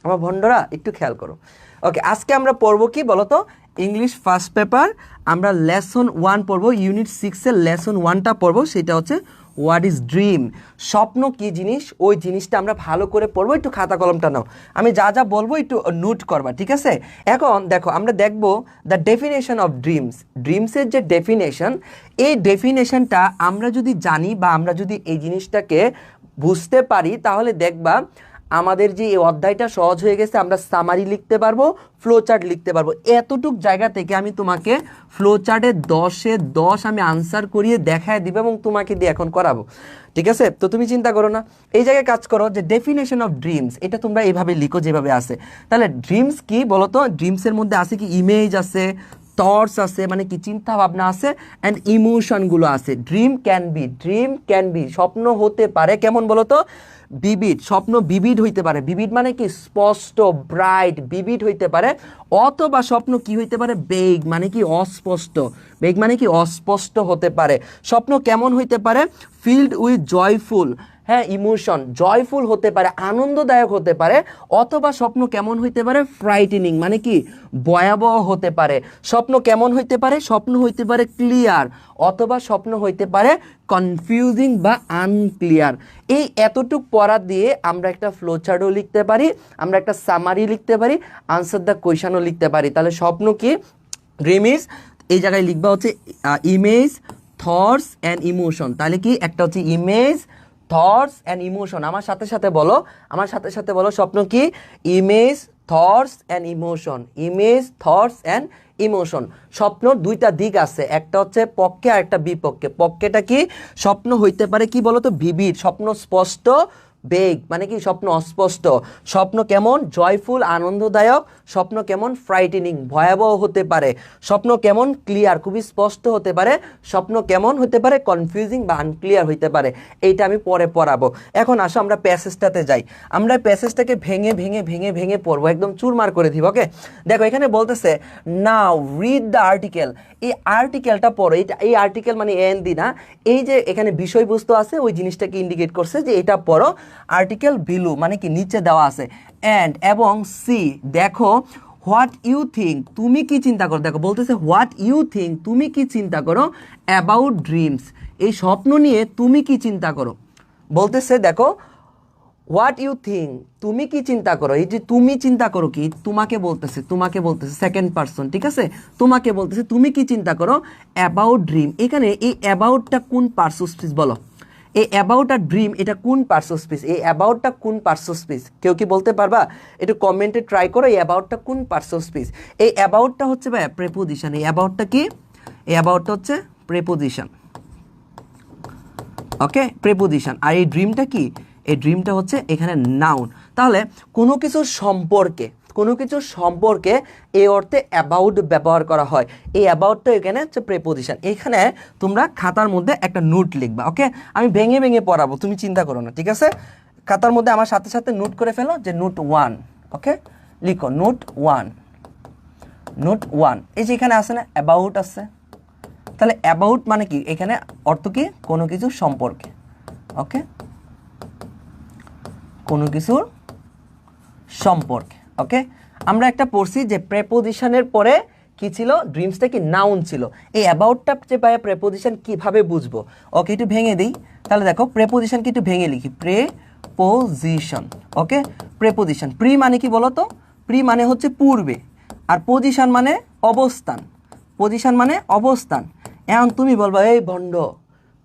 আমার ভন্ডরা একটু খেয়াল করো। ওকে, আজকে আমরা পড়বো কি বলো তো, ইংলিশ ফার্স্ট পেপার আমরা লেসন 1 পড়বো, ইউনিট 6-এর লেসন 1টা পড়বো, সেটা হচ্ছে হোয়াট ইজ ড্রিম। স্বপ্ন কি জিনিস, ওই জিনিসটা আমরা ভালো করে পড়বো। একটু খাতা কলমটা নাও, আমি যা যা বলবো একটু নোট করবা, ঠিক আছে? এখন দেখো, আমরা দেখবো দ্য ডেফিনেশন অফ ড্রিমস। ড্রিমসের যে ডেফিনেশন, এই ডেফিনেশনটা আমরা যদি জানি বা আমরা যদি এই জিনিসটাকে বুঝতে পারি, তাহলে দেখবা আমাদের যে এই অধ্যায়টা সহজ হয়ে গেছে। আমরা সামারি লিখতে পারবো, ফ্লো চার্ট লিখতে পারবো। এতটুক জায়গা থেকে আমি তোমাকে ফ্লো চার্টে 10-এ 10 আমি আনসার করিয়ে দেখায় দিব এবং তোমাকে দিয়ে এখন করাবো, ঠিক আছে? তো তুমি চিন্তা করো না, এই জায়গায় কাজ করো যে ডেফিনেশন অফ ড্রিমস, এটা তোমরা এইভাবে লিখো যেভাবে আছে। তাহলে ড্রিমস কি বলো তো? ড্রিমসের মধ্যে আছে কি ইমেজ আছে, থটস আছে, মানে কি চিন্তা ভাবনা আছে, অ্যান্ড ইমোশনগুলো আছে। ড্রিম ক্যান বি, স্বপ্ন হতে পারে কেমন বলো তো? বিবিড। স্বপ্ন বিবিড হইতে পারে। বিবিড মানে কি স্পষ্ট, ব্রাইট, বিবিড হইতে পারে। অথবা স্বপ্ন কি হইতে পারে? বেগ মানে কি অস্পষ্ট। বেগ মানে কি অস্পষ্ট হতে পারে। স্বপ্ন কেমন হইতে পারে? ফিল্ড উইথ জয়ফুল, হ্যাঁ, ইমোশন, জয়ফুল হতে পারে, আনন্দদায়ক হতে পারে। অথবা স্বপ্ন কেমন হইতে পারে? ফ্রাইটেনিং মানে কি ভয়াবহ হতে পারে। স্বপ্ন কেমন হইতে পারে? স্বপ্ন হইতে পারে ক্লিয়ার, অথবা স্বপ্ন হইতে পারে কনফিউজিং বা আনক্লিয়ার। এই এতটুক পড়া দিয়ে আমরা একটা ফ্লোচার্টও লিখতে পারি, আমরা একটা সামারি লিখতে পারি, আনসার দ্য কোয়েশনও লিখতে পারি। তাহলে স্বপ্ন কি? ড্রিম ইজ, এই জায়গায় লিখবা হচ্ছে ইমেজ, থটস অ্যান্ড ইমোশন। তাহলে কি একটা হচ্ছে ইমেজ, থটস অ্যান্ড ইমোশন। আমার সাথে সাথে বলো, আমার সাথে সাথে বলো, স্বপ্ন কি? Image, thoughts and emotion. Image, thoughts and emotion. স্বপ্নর দুইটা দিক আছে, একটা হচ্ছে পক্ষে আর একটা বিপক্ষে। পক্ষেটা কি? স্বপ্ন হইতে পারে কি বলতো? ভিভিড, স্বপ্ন স্পষ্ট। বেগ মানে কি স্বপ্ন অস্পষ্ট। স্বপ্ন কেমন? জয়ফুল, আনন্দদায়ক। স্বপ্ন কেমন? ফ্রাইটেনিং, ভয়াবহ হতে পারে। স্বপ্ন কেমন? ক্লিয়ার, খুবই স্পষ্ট হতে পারে। স্বপ্ন কেমন হতে পারে? কনফিউজিং বা আনক্লিয়ার হইতে পারে। এইটা আমি পরে পড়াবো। এখন আসো আমরা প্যাসেজটাতে যাই। আমরা প্যাসেজটাকে ভেঙে ভেঙে ভেঙে ভেঙে পড়বো, একদম চুরমার করে দিব। ওকে, দেখো এখানে বলতেছে নাও রিড দ্য আর্টিকেল। এই আর্টিকেলটা পড়ো। এই আর্টিকেল মানে এন দি না, এই যে এখানে বিষয়বস্তু আছে ওই জিনিসটাকে ইন্ডিকেট করছে যে এটা পড়ো। আর্টিকেল বিলো মানে কি নিচে দেওয়া আছে। অ্যান্ড এবং সি, দেখো হোয়াট ইউ থিঙ্ক, তুমি কি চিন্তা করো। দেখো বলতেছে হোয়াট ইউ থিঙ্ক, তুমি কি চিন্তা করো অ্যাবাউট ড্রিমস, এই স্বপ্ন নিয়ে তুমি কি চিন্তা করো। বলতেছে দেখো হোয়াট ইউ থিঙ্ক, তুমি কি চিন্তা করো। এই যে তুমি চিন্তা করো কি, তোমাকে বলতেছে, তোমাকে বলতেছে, সেকেন্ড পারসন, ঠিক আছে? তোমাকে বলতেছে তুমি কি চিন্তা করো অ্যাবাউট ড্রিম। এখানে এই অ্যাবাউটটা কোন পার্সন স্পিচ বলো? এই অ্যাবাউট আর ড্রিম এটা কোন পার্সন স্পিচ? এই অ্যাবাউটটা কোন পার্সন স্পিচ? কেউ কি বলতে পারবা? একটু কমেন্টে ট্রাই করো এই অ্যাবাউটটা কোন পার্সন স্পিচ। এই অ্যাবাউটটা হচ্ছে ভাই প্রেপোজিশন। এই অ্যাবাউটটা কি? এই অ্যাবাউটটা হচ্ছে প্রেপোজিশন। ওকে, প্রেপোজিশন। আর এই ড্রিমটা কি? এই ড্রিমটা হচ্ছে এখানে নাউন। তাহলে কোনো কিছুর সম্পর্কে, কোনো কিছুর সম্পর্কে এই অর্থে অ্যাবাউট ব্যবহার করা হয়। এই অ্যাবাউটটা এখানে হচ্ছে প্রেপোজিশন। এখানে তোমরা খাতার মধ্যে একটা নোট লিখবা। ওকে, আমি ভেঙে ভেঙে পড়াবো, তুমি চিন্তা করো না, ঠিক আছে? খাতার মধ্যে আমার সাথে সাথে নোট করে ফেলো যে নোট 1। ওকে, লিখো নোট 1, নোট 1। এই যে এখানে আছে না অ্যাবাউট আছে, তাহলে অ্যাবাউট মানে কি? এখানে অর্থ কি? কোনো কিছুর সম্পর্কে। ওকে, কোনো কিছুর সম্পর্কে। ওকে, আমরা একটা পড়ছি যে প্রেপোজিশনের পরে কি ছিল? ড্রিমসটা কি নাউন ছিল। এই অ্যাবাউটটা যে পায় প্রেপোজিশন কিভাবে বুঝবো? ওকে, একটু ভেঙে দিই। তাহলে দেখো প্রেপোজিশনকে একটু ভেঙে লিখি। প্রেপোজিশন। ওকে, প্রেপোজিশন। প্রি মানে কি বলো তো? প্রি মানে হচ্ছে পূর্বে, আর পজিশন মানে অবস্থান। পজিশন মানে অবস্থান। এখন তুমি বলবা এই ভণ্ড,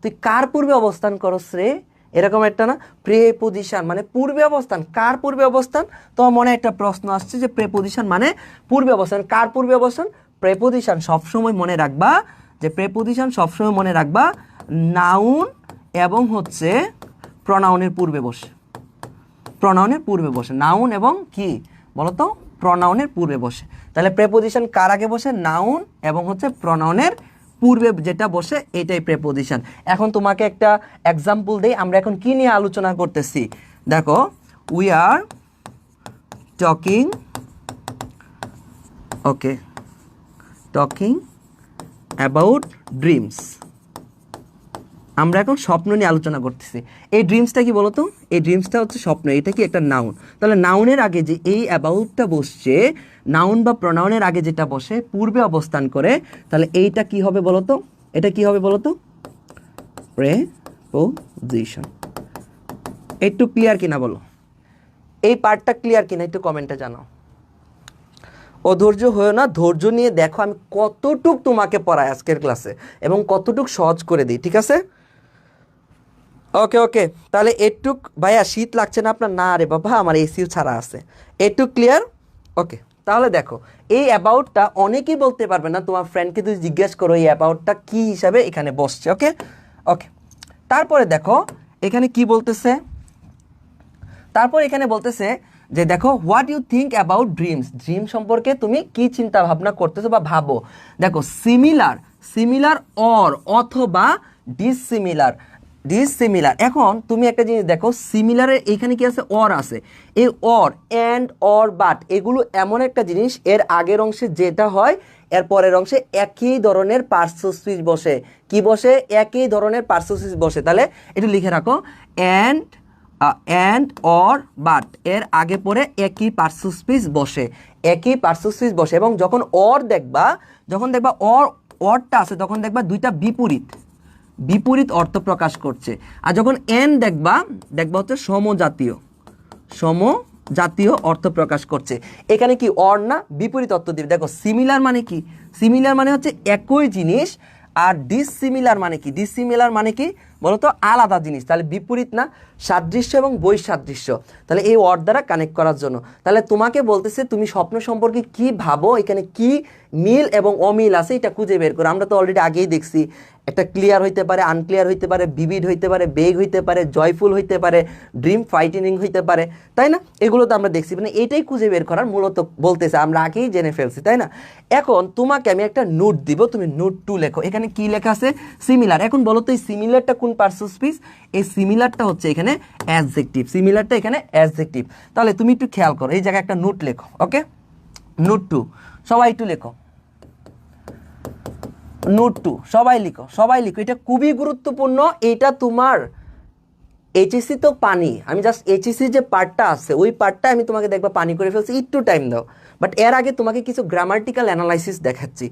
তুই কার পূর্বে অবস্থান করস রে? এরকম একটা না, প্রেপোজিশন মানে পূর্বে অবস্থান। কার পূর্বে অবস্থান? তোমার মনে একটা প্রশ্ন আসছে যে প্রেপোজিশন মানে পূর্বে অবস্থান। কার পূর্বে অবস্থান? প্রেপোজিশন। সবসময় মনে রাখবা যে প্রেপোজিশন সবসময় মনে রাখবা নাউন এবং হচ্ছে প্রনাউনের পূর্বে বসে। প্রনাউনের পূর্বে বসে। নাউন এবং কি বলতো? প্রনাউনের পূর্বে বসে। তাহলে প্রেপোজিশন কার আগে বসে? নাউন এবং হচ্ছে প্রনাউনের পূর্বে যেটা বসে এটাই প্রেপোজিশন। এখন তোমাকে একটা এক্সাম্পল দেই, আমরা এখন কি নিয়ে আলোচনা করতেছি। দেখো, we are talking, okay, talking about dreams. আমরা এখন স্বপ্ন নিয়ে আলোচনা করতেছি। এই ড্রিমসটা কি বলতো? এই ড্রিমসটা হচ্ছে স্বপ্ন। এটা কি একটা নাউন? তাহলে নাউনের আগে যে এই অ্যাবাউটটা বসছে, নাউন বা প্রোনাউনের আগে যেটা বসে পূর্বে অবস্থান করে, তাহলে এইটা কি হবে বলতো? এটা কি হবে বলতো? প্রেপোজিশন। একটু ক্লিয়ার কিনা বলো? এই পার্টটা ক্লিয়ার কিনা একটু কমেন্টে জানাও। অধৈর্য হয়েও না, ধৈর্য নিয়ে দেখো আমি কতটুক তোমাকে পড়াই আজকের ক্লাসে এবং কতটুক সহজ করে দিই, ঠিক আছে? ওকে ওকে, তাহলে এটুক ভাইয়া শীত লাগছে না আপনার? না রে বাবা, আমার এসিও ছাড়া আছে। এটুক ক্লিয়ার? ওকে, তাহলে দেখো এই অ্যাবাউটটা অনেকেই বলতে পারবে না, তোমার ফ্রেন্ডকে যদি জিজ্ঞেস করো এই অ্যাবাউটটা কী হিসাবে এখানে বসছে। ওকে ওকে, তারপরে দেখো এখানে কি বলতেছে, তারপর এখানে বলতেছে যে দেখো what you think about dreams, dream সম্পর্কে তুমি কি চিন্তা ভাবনা করতেছো বা ভাবো। দেখো সিমিলার, সিমিলার অর অথবা ডিসিমিলার, ডিসিমিলার। এখন তুমি একটা জিনিস দেখো, সিমিলারের এখানে কি আছে? অর আছে। এই অর, অ্যান্ড, অর, বাট এগুলো এমন একটা জিনিস, এর আগের অংশে যেটা হয় এর পরের অংশে একই ধরনের পার্শ্বস্পৃশ বসে। কি বসে? একই ধরনের পার্শ্বস্পৃশ বসে। তাহলে একটু লিখে রাখো, অ্যান্ড অর বাট এর আগে পরে একই পার্শ্বস্পৃশ বসে, একই পার্শ্বস্পৃশ বসে। এবং যখন অর দেখবা, যখন দেখবা অরটা আছে তখন দেখবা দুইটা বিপরীত, বিপরীত অর্থ প্রকাশ করছে। আর যখন দেখবা হচ্ছে সমজাতীয়, সমজাতীয় অর্থ প্রকাশ করছে। এখানে কি অর না, বিপরীত অর্থ দিবে। দেখো সিমিলার মানে কি? সিমিলার মানে হচ্ছে একই জিনিস। আর ডিসিমিলার মানে কি? ডিসিমিলার মানে কি বলতো? আলাদা জিনিস। তাহলে বিপরীত না, সাদৃশ্য এবং বৈসাদৃশ্য। তাহলে এই ওয়ার্ড দ্বারা কানেক্ট করার জন্য তাহলে তোমাকে বলতেছে তুমি স্বপ্ন সম্পর্কে কি ভাবো, এখানে কি মিল এবং অমিল আছে এটা খুঁজে বের করো। আমরা তো অলরেডি আগেই দেখছি, একটা ক্লিয়ার হইতে পারে, আনক্লিয়ার হইতে পারে, বিবিড হইতে পারে, বেগ হইতে পারে, জয়ফুল হইতে পারে, ড্রিম ফাইটেনিং হইতে পারে, তাই না? এগুলো তো আমরা দেখছি, মানে এটাই খুঁজে বের করার মূলত বলতেছে, আমরা আগেই জেনে ফেলছি, তাই না? এখন তোমাকে আমি একটা নোট দিব, তুমি নোট 2 লেখো। এখানে কি লেখা আছে? সিমিলার। এখন বলো তো এই সিমিলারটা কোন পার্শ্বস্পৃশ? এই সিমিলারটা হচ্ছে এখানে অ্যাডজেক্টিভ, সিমিলারটা এখানে অ্যাডজেক্টিভ। তাহলে তুমি একটু খেয়াল করো, এই জায়গায় একটা নোট লেখো। ওকে, নোট 2 সবাই একটু লেখো, নোট 2 সবাই লিখো, সবাই লিখো। এটা খুবই গুরুত্বপূর্ণ। এটা তোমার এইচএসসি তো পানি, আমি জাস্ট এইচএসসি যে পার্টটা আছে ওই পার্টটা আমি তোমাকে দেখবা পানি করে ফেলছি, একটু টাইম দাও। বাট এর আগে তোমাকে কিছু গ্রামাটিক্যাল অ্যানালাইসিস দেখাচ্ছি,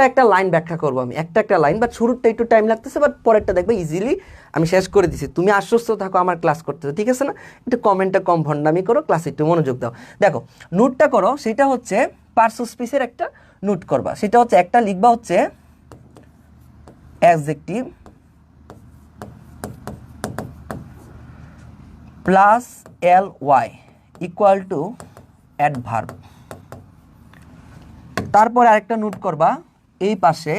একটা লাইন ব্যাখ্যা করবো আমি, একটা লাইন। বাট শুরুরটা একটু টাইম লাগতেছে, বাট পরেরটা দেখবে ইজিলি আমি শেষ করে দিচ্ছি। তুমি আশ্বস্ত থাকো আমার ক্লাস করতেছো, ঠিক আছে না? একটু কমেন্টটা কম ভণ্ডামি করো, ক্লাসে একটু মনোযোগ দাও। দেখো নোটটা করো, সেটা হচ্ছে পার্শ্বস্পৃশের একটা নোট করবা। সেটা হচ্ছে একটা লিখবা হচ্ছে adjective plus ly equal two adverb. তারপর আরেকটা নোট করবা এই পাশে,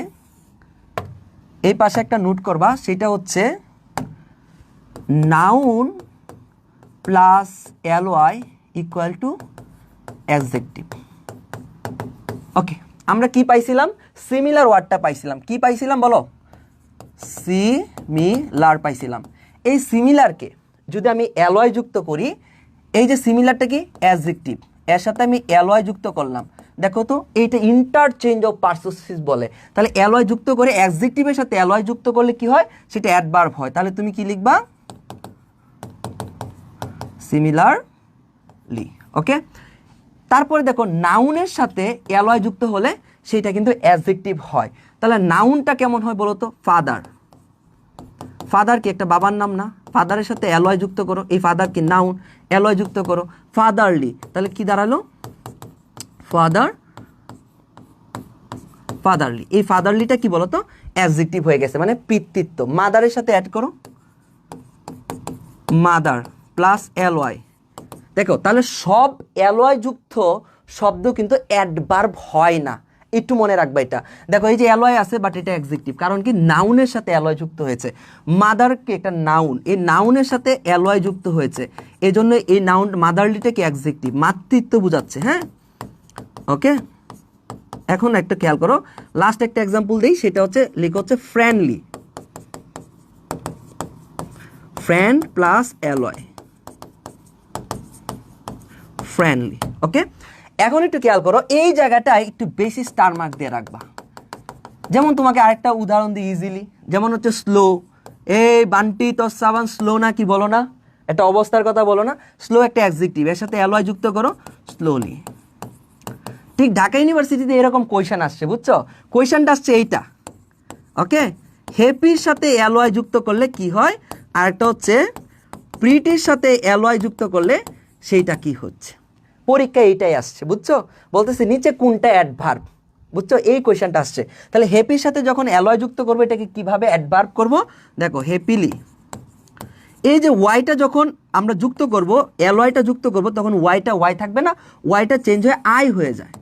এই পাশে একটা নোট করবা, সেটা হচ্ছে noun plus ly equal to adjective. Okay, আমরা কি পাইছিলাম? সিমিলার ওয়ার্ডটা পাইছিলাম। কি পাইছিলাম বলো? সিমিলার পাইছিলাম। এই সিমিলারকে যদি আমি অ্যালয় যুক্ত করি, এই যে সিমিলারটা কি অ্যাডজেক্টিভ, এর সাথে আমি অ্যালয় যুক্ত করলাম, দেখো তো এইটা ইন্টারচেঞ্জ অফ পার্শ্বস্পৃশ বলে। তাহলে অ্যালয় যুক্ত করে অ্যাডজেক্টিভের সাথে অ্যালয় যুক্ত করলে কি হয়? সেটা অ্যাডভার্ব হয়। তাহলে তুমি কি লিখবা? সিমিলারলি। ওকে, তারপরে দেখো নাউনের সাথে অ্যালয় যুক্ত হলে সেটা কিন্তু অ্যাডজেক্টিভ হয়। তাহলে নাউনটা কেমন হয় বলো তো? ফাদার। ফাদার কি একটা বাবার নাম না? ফাদারের সাথে অ্যালয় যুক্ত করো, এই ফাদার কি নাউন, অ্যালয় যুক্ত করো ফাদারলি, তাহলে কি দাঁড়ালো? Father, fatherly. এই ফাদারলিটা কি বলতো? অ্যাডজেক্টিভ হয়ে গেছে, মানে পিতৃত্ব। মাদারের সাথে অ্যাড করো, মাদার প্লাস অ্যালয়। দেখো তাহলে সব অ্যালয় যুক্ত শব্দ কিন্তু অ্যাডভার্ব হয় না, একটু মনে রাখবা এটা। দেখো এই যে অ্যালয় আছে, বাট এটা অ্যাডজেক্টিভ, কারণ কি নাউনের সাথে অ্যালয় যুক্ত হয়েছে। মাদার কি একটা নাউন, এই নাউনের সাথে অ্যালয় যুক্ত হয়েছে, এই জন্য এই নাউন মাদারলিটা কি অ্যাডজেক্টিভ, মাতৃত্ব বোঝাচ্ছে। হ্যাঁ, ওকে। এখন একটা খেয়াল করো, লাস্ট একটা এক্সাম্পল দিই, সেটা হচ্ছে লিখো হচ্ছে friendly, friend plus ly, friendly. Okay, এখন একটু খেয়াল করো, এই জায়গাটায় একটু বেশি স্টার মার্ক দিয়ে রাখবা। যেমন তোমাকে আরেকটা উদাহরণ দিই ইজিলি, যেমন হচ্ছে স্লো, এই বান্টি তোর সাবান স্লো না, কি বলো না, একটা অবস্থার কথা বলো না। স্লো একটা অ্যাডজেক্টিভ, এর সাথে অ্যালয় যুক্ত করো, স্লোলি। ঠিক ঢাকা ইউনিভার্সিটিতে এরকম কোয়েশ্চেন আসছে, বুঝছো? কোয়েশ্চেনটা আসছে এইটা, ওকে। হ্যাপির সাথে অ্যালয় যুক্ত করলে কি হয়, আর একটা হচ্ছে প্রিটির সাথে অ্যালয় যুক্ত করলে সেইটা কি হচ্ছে। পরীক্ষা এইটাই আসছে, বুঝছো? বলতেছে নিচে কোনটা অ্যাডভার্ব, বুঝছো? এই কোয়েশ্চেনটা আসছে। তাহলে হ্যাপির সাথে যখন অ্যালয় যুক্ত করবো, এটাকে কিভাবে অ্যাডভার্ব করব, দেখো হ্যাপিলি। এই যে ওয়াইটা যখন আমরা যুক্ত করব, অ্যালয়টা যুক্ত করব, তখন ওয়াইটা ওয়াই থাকবে না, ওয়াইটা চেঞ্জ হয়ে আই হয়ে যায়,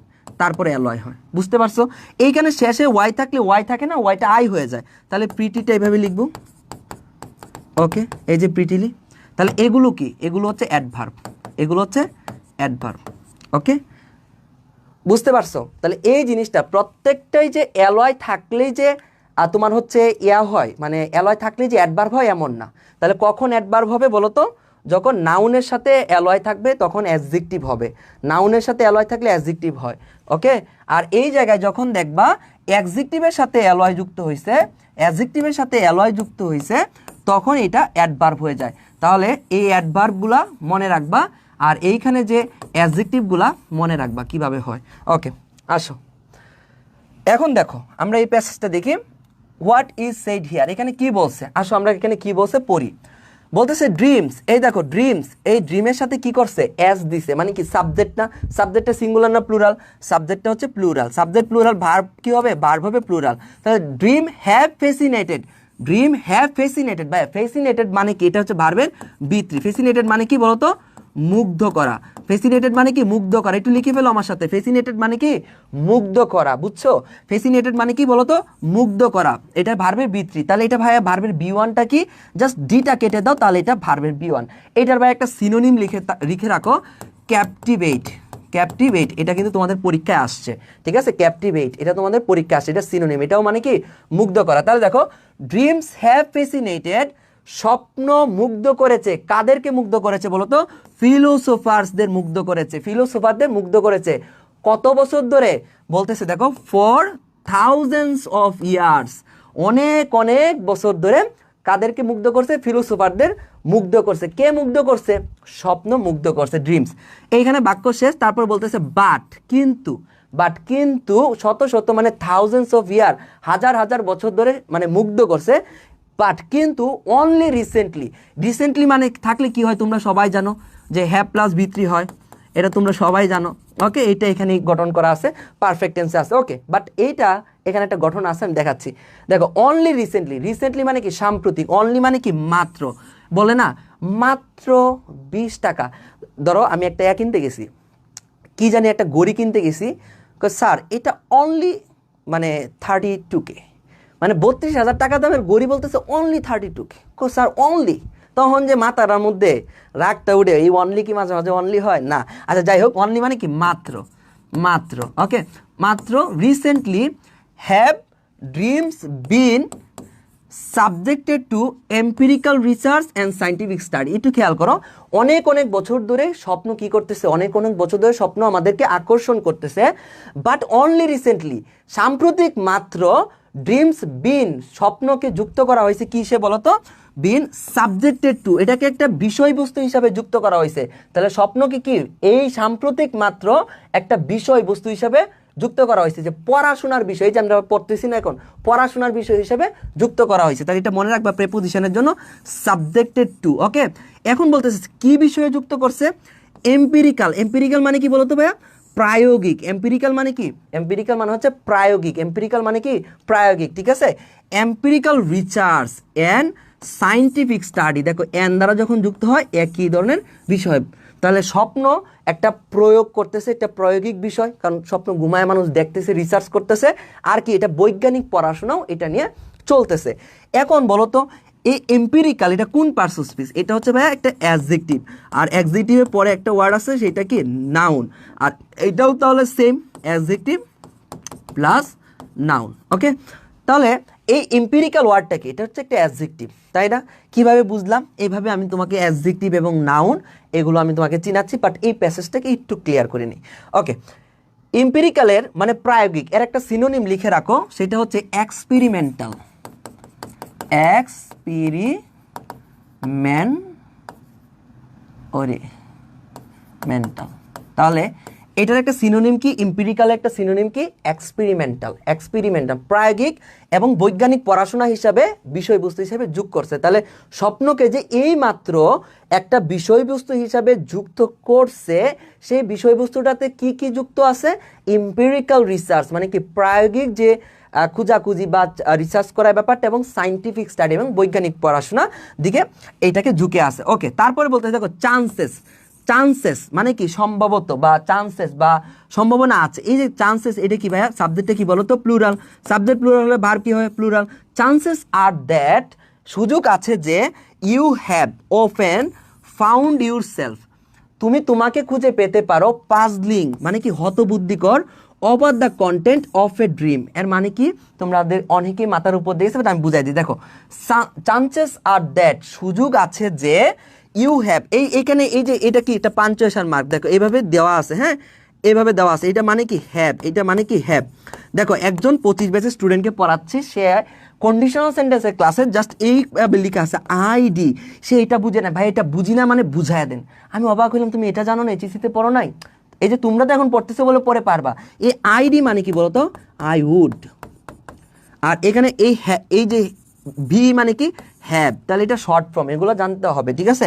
তারপরে অ্যালয় হয়। বুঝতে পারছো? এইখানে শেষে ওয়াই থাকলে ওয়াই থাকে না, ওয়াইটা আই হয়ে যায়। তাহলে প্রিটিটা এইভাবে লিখবো, ওকে। এই যে প্রিটিলি, তাহলে এগুলো কি, এগুলো হচ্ছে অ্যাডভার্ব, এগুলো হচ্ছে অ্যাডভার্ব, ওকে। বুঝতে পারছো? তাহলে এই জিনিসটা প্রত্যেকটাই যে অ্যালয় থাকলেই যে তোমার হচ্ছে ইয়া হয়, মানে অ্যালয় থাকলেই যে অ্যাডভার্ব হয় এমন না। তাহলে কখন অ্যাডভার্ব হবে বলো তো? যখন নাউনের সাথে অ্যালয় থাকবে তখন অ্যাডজেক্টিভ হবে, নাউনের সাথে অ্যালয় থাকলে অ্যাডজেক্টিভ হয়, ওকে। আর এই জায়গায় যখন দেখবা অ্যাডজেক্টিভের সাথে অ্যালয় যুক্ত হয়েছে, অ্যাডজেক্টিভের সাথে অ্যালয় যুক্ত হয়েছে, তখন এটা অ্যাডভার্ব হয়ে যায়। তাহলে এই অ্যাডভার্বগুলা মনে রাখবা, আর এইখানে যে অ্যাডজেক্টিভগুলা মনে রাখবা কিভাবে হয়, ওকে। আসো এখন দেখো আমরা এই প্যাসেজটা দেখি, হোয়াট ইজ সেড হিয়ার, এখানে কি বলছে, আসো আমরা এখানে কি বলছে পড়ি। বলতেছে ড্রিমস, এই দেখো ড্রিমস, এই ড্রিমের সাথে কি করছে, অ্যাজ দিছে, মানে কি সাবজেক্ট না, সাবজেক্টটা সিঙ্গুলার না প্লুরাল, সাবজেক্টটা হচ্ছে প্লুরাল, সাবজেক্ট প্লুরাল, ভার্ব কি হবে, ভার্ব হবে প্লুরাল। তাহলে dream have fascinated, dream have fascinated, বা ফ্যাসিনেটেড মানে কি, এটা হচ্ছে ভার্বের বি3। ফ্যাসিনেটেড মানে কি বলতো, মুগ্ধ করা। ফ্যাসিনেটেড মানে কি, মুগ্ধ করা। একটু লিখে ফেলো আমার সাথে, ফ্যাসিনেটেড মানে কি, মুগ্ধ করা, বুঝছো? ফ্যাসিনেটেড মানে কি বলতো, মুগ্ধ করা। এটা ভার্বের বি3। তাহলে এটা ভাইয়া ভার্বের বি1টা কি, জাস্ট ডিটা কেটে দাও, তাহলে এটা ভার্বের বি1। এটার ভাই একটা সিনোনিম লিখে রাখো, ক্যাপটিভেট। ক্যাপটিভেট এটা কিন্তু তোমাদের পরীক্ষায় আসছে, ঠিক আছে? ক্যাপটিভেট এটা তোমাদের পরীক্ষায় আসছে, এটা সিনোনিম, এটাও মানে কি, মুগ্ধ করা। তাহলে দেখো ড্রিমস হ্যাভ ফ্যাসিনেটেড, স্বপ্ন মুগ্ধ করেছে, কাদেরকে মুগ্ধ করেছে বলো তো, ফিলোসোফার্সদের মুগ্ধ করেছে, ফিলোসোফারদের মুগ্ধ করেছে। কত বছর ধরে বলতেছে, দেখো ফর থাউজেন্ডস অফ ইয়ার্স, অনেক অনেক বছর ধরে কাদেরকে মুগ্ধ করছে, ফিলোসোফারদের মুগ্ধ করছে। কে মুগ্ধ করছে, স্বপ্ন মুগ্ধ করছে, ড্রিমস। এইখানে বাক্য শেষ, তারপর বলতেছে বাট, কিন্তু, বাট কিন্তু শত শত মানে থাউজেন্ডস অফ ইয়ার, হাজার হাজার বছর ধরে মানে মুগ্ধ করছে, বাট কিন্তু অনলি রিসেন্টলি। রিসেন্টলি মানে থাকলে কি হয় তোমরা সবাই জানো, যে হ্যাভ প্লাস বি3 হয়, এটা তোমরা সবাই জানো, ওকে। এটা এখানে গঠন করা আছে, পারফেক্ট টেন্সে আছে, ওকে। বাট এইটা এখানে একটা গঠন আছে, আমি দেখাচ্ছি। দেখো অনলি রিসেন্টলি, রিসেন্টলি মানে কি সাম্প্রতিক, অনলি মানে কি মাত্র, বলে না মাত্র 20 টাকা। ধরো আমি একটা কিনতে গেছি, কি জানি একটা ঘড়ি কিনতে গেছি, স্যার এটা অনলি মানে 32K, মানে 32,000 টাকা দামের ঘড়ি, বলতেছে অনলি 32K। স্যার অনলি, তখন যে মাথার মধ্যে রাগটা উঠে, এই অনলি কি মাঝে মাঝে অনলি হয় না? আচ্ছা যাই হোক, অনলি মানে কি মাত্র, মাত্র, ওকে, মাত্র। Recently have dreams been subjected to empirical research and scientific study. একটু খেয়াল করো, অনেক অনেক বছর ধরে স্বপ্ন কি করতেছে, অনেক অনেক বছর ধরে স্বপ্ন আমাদেরকে আকর্ষণ করতেছে, বাট অনলি রিসেন্টলি, সাম্প্রতিক মাত্র, ড্রিমস বিন স্বপ্নকে যুক্ত করা হয়েছে কিসে বলতো, বিন সাবজেক্টেড টু, এটাকে একটা বিষয়বস্তু হিসাবে যুক্ত করা হয়েছে। তাহলে স্বপ্নকে কি এই সাম্প্রতিক মাত্র একটা বিষয়বস্তু হিসাবে যুক্ত করা হয়েছে, যে পড়াশোনার বিষয়, যে আমরা পড়তেছি না এখন, পড়াশোনার বিষয় হিসেবে যুক্ত করা হয়েছে। তাহলে এটা মনে রাখবা প্রেপোজিশনের জন্য সাবজেক্টেড টু, ওকে। এখন বলতেছে কি বিষয়ে যুক্ত করছে, এম্পিরিক্যাল। এম্পিরিক্যাল মানে কি বলতো ভাইয়া, প্রায়োগিক। এম্পিরিক্যাল মানে কি, এম্পিরিক্যাল মানে হচ্ছে প্রায়োগিক, এম্পিরিক্যাল মানে কি প্রায়োগিক, ঠিক আছে? Empirical research and scientific study, দেখো এন দ্বারা যখন যুক্ত হয় একই ধরনের বিষয়, তাহলে স্বপ্ন একটা প্রয়োগ করতেছে, একটা প্রায়োগিক বিষয়, কারণ স্বপ্ন ঘুমায় মানুষ দেখতেছে, রিসার্চ করতেছে, আর কি এটা বৈজ্ঞানিক পড়াশোনাও এটা নিয়ে চলতেছে। এখন বলো তো এই এম্পিরিক্যাল এটা কোন পার্টস অফ স্পিচ, এটা হচ্ছে ভাইয়া একটা অ্যাডজেক্টিভ, আর অ্যাডজেক্টিভের পরে একটা ওয়ার্ড আছে সেটা কি নাউন, আর এটাও তাহলে সেম, অ্যাডজেক্টিভ প্লাস নাউন, ওকে। তাহলে এই এম্পিরিক্যাল ওয়ার্ডটা কি, এটা হচ্ছে একটা অ্যাডজেক্টিভ, তাই না? কিভাবে বুঝলাম, এইভাবে আমি তোমাকে অ্যাডজেক্টিভ এবং নাউন এগুলো আমি তোমাকে চিনাচ্ছি, বাট এই প্যাসেজটাকে একটু ক্লিয়ার করে নিই, ওকে। এম্পিরিক্যালের মানে প্রায়োগিক, এর একটা সিনোনিম লিখে রাখো, সেটা হচ্ছে এক্সপেরিমেন্টাল। এক্সপেরিমেন্টাল। তাহলে এটার একটা সিনোনিম কি, এমপিরিক্যাল একটা সিনোনিম কি, এক্সপেরিমেন্টাল। প্রায়োগিক এবং বৈজ্ঞানিক পড়াশোনা হিসাবে বিষয়বস্তু হিসাবে যোগ করছে। তাহলে স্বপ্নকে যে এই মাত্র একটা বিষয়বস্তু হিসাবে যুক্ত করছে, সেই বিষয়বস্তুটাতে কি কি যুক্ত আছে, এমপিরিক্যাল রিসার্চ মানে কি প্রায়োগিক যে খুঁজাখুঁজি বা রিসার্চ করার ব্যাপারটা এবং সায়েন্টিফিক স্টাডি এবং বৈজ্ঞানিক পড়াশোনা দিকে এইটাকে ঝুঁকে আছে। ওকে, তারপরে বলতে দেখো চান্সেস মানে কি সম্ভবত বা চান্সেস বা সম্ভাবনা আছে। এই যে চান্সেস, এটা কি ভাইয়া সাবজেক্টটা কি বলো তো, প্লুরাল। সাবজেক্ট প্লুরাল হলে ভার্ব কি হয়, প্লুরাল। চান্সেস আর দ্যাট, সুযোগ আছে যে, you have often found yourself, তুমি তোমাকে খুঁজে পেতে পারো, পাজলিং মানে কি হতবুদ্ধিকর, over the content of a dream, এর মানে কি তোমাদের অনেকেই মাথার উপর দিয়েছে, আমি বুঝাই দিই। দেখো চান্সেস আর দ্যাট, সুযোগ আছে যে, ইউ হ্যাভ, এইখানে এই যে এটা কি, এটা পাঞ্চুয়েশন মার্ক দেখো এইভাবে দেওয়া আছে, হ্যাঁ এইভাবে দেওয়া আছে, এটা মানে কি হ্যাভ, এটা মানে কি হ্যাভ। দেখো একজন 25 ব্যাচের স্টুডেন্টকে পড়াচ্ছে, সে কন্ডিশনাল সেন্টেন্সের ক্লাসে জাস্ট এইভাবে লেখা আছে আইডি, সে এটা বুঝে না, ভাই এটা বুঝি না মানে বুঝায় দেন। আমি অবাক হইলাম, তুমি এটা জানো না, এইচএসসিতে পড়ো নাই? এই যে তোমরা তো এখন পড়তেছো বলে পরে পারবা। এই আইডি মানে কি বলতো, আই উড। আর এখানে এই যে ভি মানে কি হ্যাভ, তাহলে এটা শর্ট ফর্ম, এগুলো জানতে হবে, ঠিক আছে।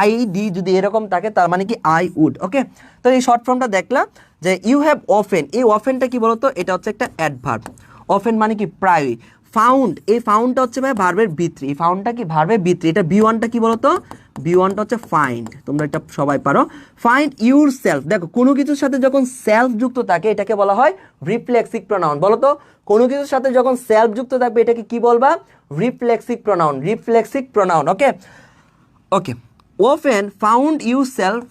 আইডি যদি এরকম থাকে তার মানে কি আই উড। ওকে, তো এই শর্ট ফর্মটা দেখলাম যে ইউ হ্যাভ অফেন, এই অফেনটা কি বলতো, এটা হচ্ছে একটা অ্যাডভার্ব। অফেন মানে কি প্রায়ই। ফাউন্ড, এই ফাউন্ডটা হচ্ছে ভাই ভার্বের ভিত্তি, এই ফাউন্ডটা কি ভার্বের ভিত্তি। এটা বি ওয়ানটা কি বলতো, বি ওয়ানটা হচ্ছে ফাইন্ড, তোমরা এটা সবাই পারো। ফাইন্ড ইউর সেলফ, দেখো কোনো কিছুর সাথে যখন সেলফ যুক্ত থাকে এটাকে বলা হয় রিফ্লেক্সিভ প্রোনাউন। বলো তো কোনো কিছুর সাথে যখন সেলফ যুক্ত থাকবে এটাকে কি বলবা, reflexive pronoun. Okay okay, often found yourself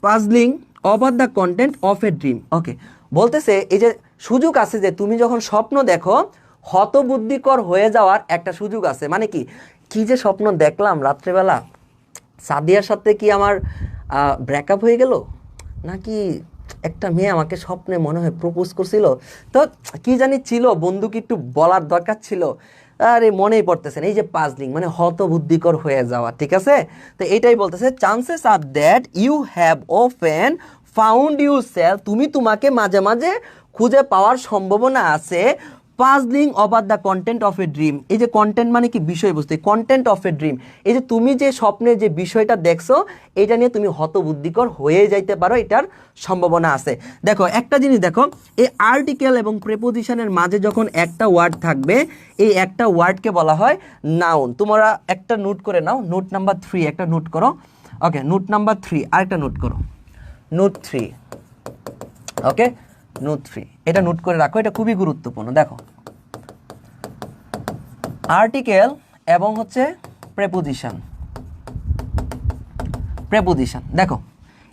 puzzling over the content of a dream. Okay, বলতেছে এই যে সুযোগ আছে যে তুমি যখন স্বপ্ন দেখো হতবুদ্ধিকর হয়ে যাওয়ার একটা সুযোগ আছে। মানে কি, কি যে স্বপ্ন দেখলাম রাত্রেবেলা, সাদিয়ার সাথে কি আমার ব্রেকআপ হয়ে গেল, নাকি একটা মেয়ে আমাকে স্বপ্নে মনে হয় প্রপোজ করছিল, তো কি জানি ছিল, বন্ধুকে একটু বলার দরকার ছিল, আরে মনেই পড়তেছে না। এই যে পাজলিং মানে হতবুদ্ধিকর হয়ে যাওয়া, ঠিক আছে। তো এটাই বলতেছে, chances are that you have often found yourself, তুমি তোমাকে মাঝে মাঝে খুঁজে পাওয়ার সম্ভাবনা আছে, puzzling over the content of a dream. এই যে কন্টেন্ট মানে কি বিষয়বস্তু, কন্টেন্ট অফ এ ড্রিম, এই যে তুমি যে স্বপ্নের যে বিষয়টা দেখছো এটা নিয়ে তুমি হতবুদ্ধিকর হয়ে যাইতে পারো, এটার সম্ভাবনা আছে। দেখো একটা জিনিস দেখো, এই আর্টিকেল এবং প্রেপোজিশনের মাঝে যখন একটা ওয়ার্ড থাকবে, এই একটা ওয়ার্ডকে বলা হয় নাউন। তোমরা একটা নোট করে নাও, নোট নাম্বার 3 একটা নোট করো। ওকে, নোট নাম্বার 3 আরেকটা নোট করো, নোট 3। ওকে, নোট 3 এটা নোট করে রাখো, এটা খুবই গুরুত্বপূর্ণ। দেখো আর্টিকেল এবং হচ্ছে প্রেপোজিশন। দেখো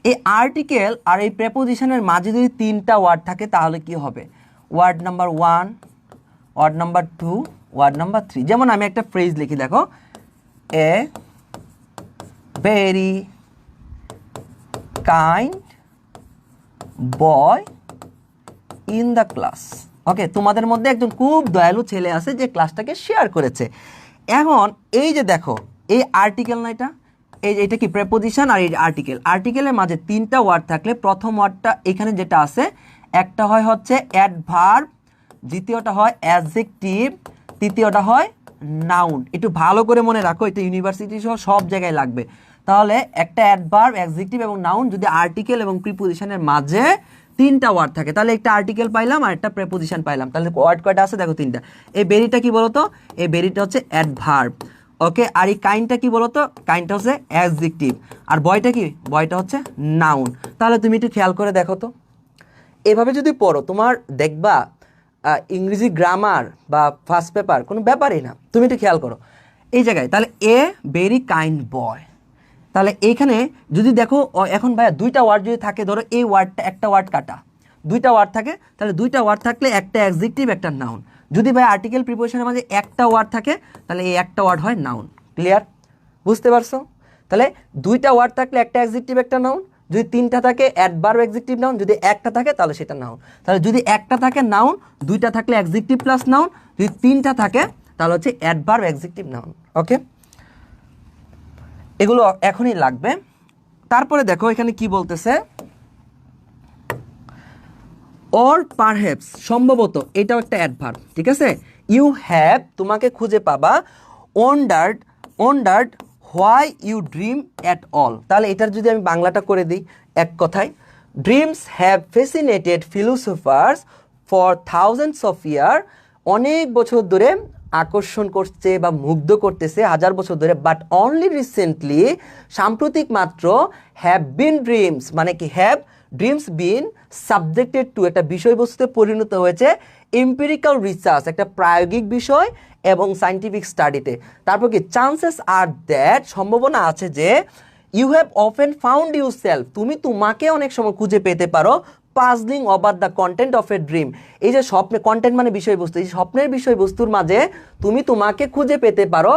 এই আর্টিকেল আর এই প্রেপোজিশনের মাঝে যদি 3টা ওয়ার্ড থাকে তাহলে কি হবে, word number 1, word number 2, word number 3। যেমন আমি একটা ফ্রেজ লিখি, দেখো a very kind boy in the class. Okay, তোমাদের মধ্যে একজন খুব দয়ালু ছেলে আছে যে ক্লাসটাকে শেয়ার করেছে। এখন এই যে দেখো এই আর্টিকেল না, এটা কি প্রেপোজিশন আর এই আর্টিকেলের মাঝে 3টা ওয়ার্ড থাকলে প্রথম ওয়ার্ডটা এখানে যেটা আছে, একটা হয় হচ্ছে অ্যাডভার্ব, দ্বিতীয়টা হয় অ্যাডজেক্টিভ, তৃতীয়টা হয় নাউন। একটু ভালো করে মনে রাখো, এটা ইউনিভার্সিটি সহ সব জায়গায় লাগবে। তাহলে একটা অ্যাডভার্ব, অ্যাডজেক্টিভ এবং নাউন যদি আর্টিকেল এবং প্রিপোজিশনের মাঝে 3টা ওয়ার্ড থাকে তাহলে একটা আর্টিকেল পাইলাম আর একটা প্রেপোজিশন পাইলাম। তাহলে ওয়ার্ড কয়টা আছে দেখো, 3টা। এই বেরিটা কি বলতো, এই বেরিটা হচ্ছে অ্যাডভার্ব। ওকে, আর এই কাইন্ডটা কি বলতো, কাইন্ডটা হচ্ছে অ্যাডজেক্টিভ। আর বয়টা কি, বয়টা হচ্ছে নাউন। তাহলে তুমি একটু খেয়াল করে দেখো তো, এভাবে যদি পড়ো তোমার দেখবা ইংরেজি গ্রামার বা ফার্স্ট পেপার কোনো ব্যাপারই না। তুমি একটু খেয়াল করো এই জায়গায়, তাহলে এ ভেরি কাইন্ড বয়, তাহলে এইখানে যদি দেখো এখন ভাইয়া 2টা ওয়ার্ড যদি থাকে, ধরো এই ওয়ার্ডটা একটা ওয়ার্ড কাটা, 2টা ওয়ার্ড থাকে, তাহলে 2টা ওয়ার্ড থাকলে একটা অ্যাডজেক্টিভ একটা নাউন। যদি ভাই আর্টিকেল প্রিপোজিশনের মাঝে একটা ওয়ার্ড থাকে তাহলে এই একটা ওয়ার্ড হয় নাউন। ক্লিয়ার, বুঝতে পারছো? তাহলে 2টা ওয়ার্ড থাকলে একটা অ্যাডজেক্টিভ একটা নাউন, যদি 3টা থাকে অ্যাডভার্ব অ্যাডজেক্টিভ নাউন, যদি একটা থাকে তাহলে সেটা নাউন। তাহলে যদি একটা থাকে নাউন, 2টা থাকলে অ্যাডজেক্টিভ প্লাস নাউন, যদি 3টা থাকে তাহলে হচ্ছে অ্যাডভার্ব, অ্যাডজেক্টিভ, নাউন। ওকে, এগুলো এখনই লাগবে। তারপরে দেখো এখানে কি বলতেছে, অর পারহ্যাপস, সম্ভবত, এটাও একটা অ্যাডভার্ব, ঠিক আছে। ইউ হ্যাভ, তোমাকে খুঁজে পাবা, wondered why you dream at all. তাহলে এটার যদি আমি বাংলাটা করে দিই এক কথায়, dreams have fascinated philosophers for thousands of year, অনেক বছর ধরে আকর্ষণ করছে বা মুগ্ধ করতেছে, হাজার বছর ধরে, বাট অনলি রিসেন্টলি, সাম্প্রতিক মাত্র, হ্যাভ বিন ড্রিমস, মানে কি have dreams been subjected to, একটা বিষয়বস্তুতে পরিণত হয়েছে, এম্পিরিক্যাল রিসার্চ, একটা প্রায়োগিক বিষয়, এবং সায়েন্টিফিক স্টাডিতে। তারপর কি, চান্সেস আর দ্যাট, সম্ভাবনা আছে যে, you have often found yourself, তুমি তোমাকে অনেক সময় খুঁজে পেতে পারো, puzzling over the content of a dream, এই যে স্বপ্নে, কন্টেন্ট মানে বিষয়বস্তু, এই স্বপ্নের বিষয়বস্তুর মাঝে তুমি তোমাকে খুঁজে পেতে পারো,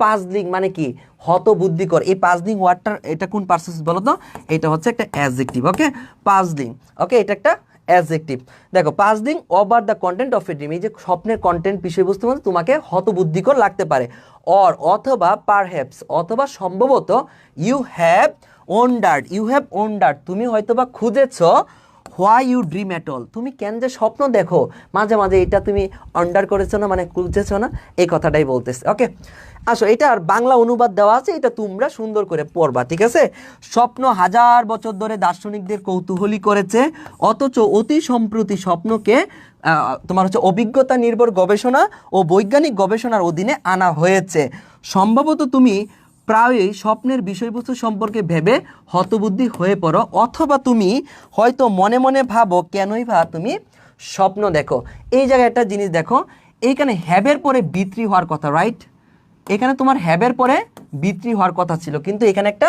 পাজলিং মানে কি, হতবুদ্ধিকর। এই পাজলিং ওয়ার্ডটার এটা কোন পার্সেস বলো তো, এটা হচ্ছে একটা অ্যাডজেক্টিভ। ওকে, পাজলিং, ওকে, এটা একটা অ্যাডজেক্টিভ। দেখো, puzzling over the content of a dream, এই যে স্বপ্নের কন্টেন্ট, বিষয়বস্তু মানে তোমাকে হতবুদ্ধিকর লাগতে পারে। অর, অথবা, পারহ্যাপস, অথবা সম্ভবত, ইউ হ্যাভ ওন্ডার্ড, তুমি হয়তোবা খুঁজেছো, why you dream at all, তুমি কেন যে স্বপ্ন দেখো মাঝে মাঝে, এটা তুমি আন্ডার করেছো না, মানে খুঁজেছো না, এই কথাটাই বলতেছে। ওকে, আসো, এটার বাংলা অনুবাদ দেওয়া আছে, এটা তোমরা সুন্দর করে পড়বা, ঠিক আছে। স্বপ্ন হাজার বছর ধরে দার্শনিকদের কৌতূহলী করেছে, অথচ অতি সম্প্রতি স্বপ্নকে তোমার হচ্ছে অভিজ্ঞতা নির্ভর গবেষণা ও বৈজ্ঞানিক গবেষণার অধীনে আনা হয়েছে। সম্ভবত তুমি প্রায়ই স্বপ্নের বিষয়বস্তু সম্পর্কে ভেবে হতবুদ্ধি হয়ে পড়ো, অথবা তুমি হয়তো মনে মনে ভাবো কেনই বা তুমি স্বপ্ন দেখো। এই জায়গায় একটা জিনিস দেখো, এইখানে হ্যাবের পরে বিত্রী হওয়ার কথা, রাইট? এখানে তোমার হ্যাবের পরে বিত্রী হওয়ার কথা ছিল, কিন্তু এখানে একটা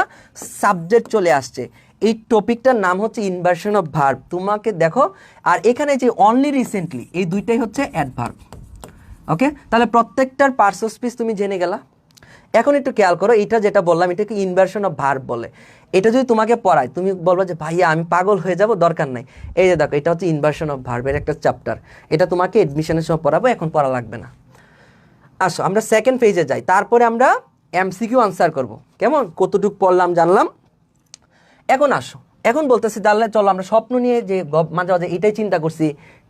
সাবজেক্ট চলে আসছে। এই টপিকটার নাম হচ্ছে ইনভার্সন অফ ভার্ব, তোমাকে দেখো। আর এখানে যে অনলি রিসেন্টলি, এই দুইটাই হচ্ছে অ্যাডভার্ব। ওকে, তাহলে প্রত্যেকটার পার্টস অফ স্পিচ তুমি জেনে গেলা। এখন একটু খেয়াল করো, এটা যেটা বললাম, এটাকে ইনভার্সন অফ ভার্ব বলে। এটা যদি তোমাকে পড়ায়, তুমি বলবো যে ভাইয়া আমি পাগল হয়ে যাব, দরকার নাই। এই যে দেখো, এটা হচ্ছে ইনভার্সন অফ ভার্বের একটা চ্যাপ্টার, এটা তোমাকে এডমিশনের সময় পড়াবো, এখন পড়া লাগবে না। আসো আমরা সেকেন্ড পেজে যাই, তারপরে আমরা এমসিকিউ আনসার করব। কেমন, কতটুকু পড়লাম জানলাম। এখন আসো, এখন বলতেছি তাহলে চলো আমরা স্বপ্ন নিয়ে যে মাঝে মাঝে এটাই চিন্তা করছি,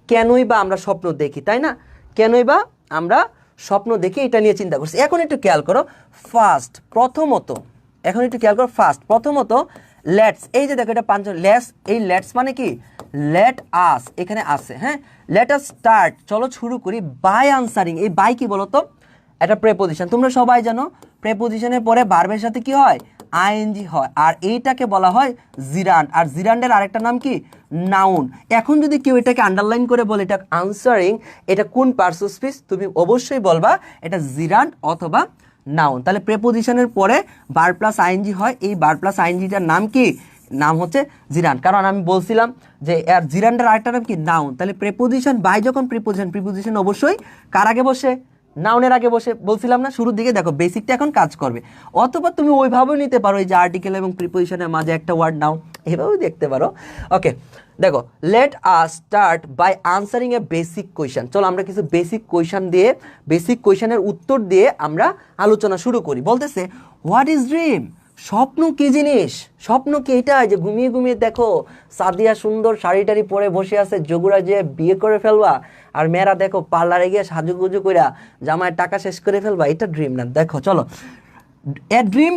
কেনই বা আমরা স্বপ্ন দেখি, তাই না? কেনই বা আমরা স্বপ্ন দেখি, এটা নিয়ে চিন্তা করছি। এখন একটু খেয়াল করো, প্রথমত লেটস, এই যে দেখো এটা লেটস, এই লেটস মানে কি, লেট আস, এখানে আছে, হ্যাঁ, লেট আস স্টার্ট, চলো শুরু করি, বাই আনসারিং। এই বাই কি বলো তো, এটা প্রেপোজিশন, তোমরা সবাই জানো প্রেপোজিশনের পরে ভার্বের সাথে কি হয়, আইএনজি হয়, আর এইটাকে বলা হয় জিরান্ড, আর জিরান্ডের আরেকটা নাম কি, নাউন। এখন যদি কেউ এটাকে আন্ডারলাইন করে বলে এটা আনসারিং, এটা কোন পার্টস অফ স্পিচ, তুমি অবশ্যই বলবা এটা জিরান্ড অথবা নাউন। তাহলে প্রেপোজিশনের পরে ভার্ব প্লাস আইএনজি হয়, এই ভার্ব প্লাস আইএনজিটার নাম কি, নাম হচ্ছে জিরান্ড। কারণ আমি বলছিলাম যে এর জিরান্ডের আরেকটা নাম কি, নাউন। তাহলে প্রেপোজিশন বাই যখন প্রিপোজিশন অবশ্যই কার আগে বসে, নাউনের আগে বসে, বলছিলাম না শুরুর দিকে। দেখো বেসিকটা এখন কাজ করবে। অথবা তুমি ওইভাবেও নিতে পারো, এই যে আর্টিকেল এবং প্রিপোজিশনের মাঝে একটা ওয়ার্ড নাও, এভাবেও দেখতে পারো। ওকে, দেখো, let us start by answering a basic question. চলো আমরা কিছু বেসিক কোয়েশ্চেন দিয়ে, বেসিক কোয়েশ্চেনের উত্তর দিয়ে আমরা আলোচনা শুরু করি। বলতেছে, হোয়াট ইজ ড্রিম, স্বপ্ন কি জিনিস? স্বপ্ন কি এটা যে ঘুমিয়ে ঘুমিয়ে দেখো সাদিয়া সুন্দর শাড়ি টাড়ি পরে বসে আছে, যোগুরা যে বিয়ে করে ফেলবা, আর মেয়েরা দেখো পার্লারে গিয়ে সাজুগুজু কইরা জামায় টাকা শেষ করে ফেলবা, এটা ড্রিম না। দেখো চলো, এ ড্রিম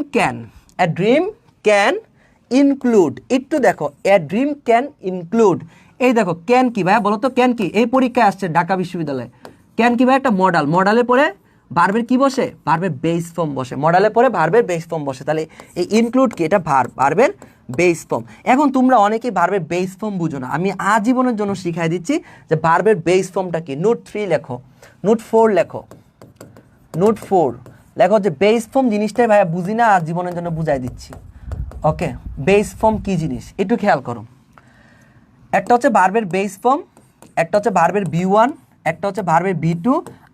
ক্যান ইনক্লুড, একটু দেখো, এ ড্রিম ক্যান ইনক্লুড, এই দেখো ক্যান কি ভাইয়া বলো তো, ক্যান কি? এই পরীক্ষায় আসছে ঢাকা বিশ্ববিদ্যালয়ে, ক্যান কি ভাই? একটা মডেল, মডেলের পরে ভার্বের কি বসে, ভার্বের বেস ফর্ম বসে, মডেলের পরে ভার্বের বেস ফর্ম বসে। তাহলে এই ইনক্লুড কি, এটা ভার্বের বেস ফর্ম। এখন তোমরা অনেকেই ভার্বের বেস ফর্ম বুঝো না, আমি আজীবনের জন্য শিখাই দিচ্ছি যে ভার্বের বেস ফর্মটা কি। নোট 3 লেখো, নোট 4 লেখো, নোট 4 লেখো যে বেস ফর্ম জিনিসটাই ভাইয়া বুঝি না, আজীবনের জন্য বুঝাই দিচ্ছি। ওকে, বেস ফর্ম কি জিনিস একটু খেয়াল করো। একটা হচ্ছে ভার্বের বেস ফর্ম, একটা হচ্ছে ভার্বের V1, একটা হচ্ছে ভার্বের V2,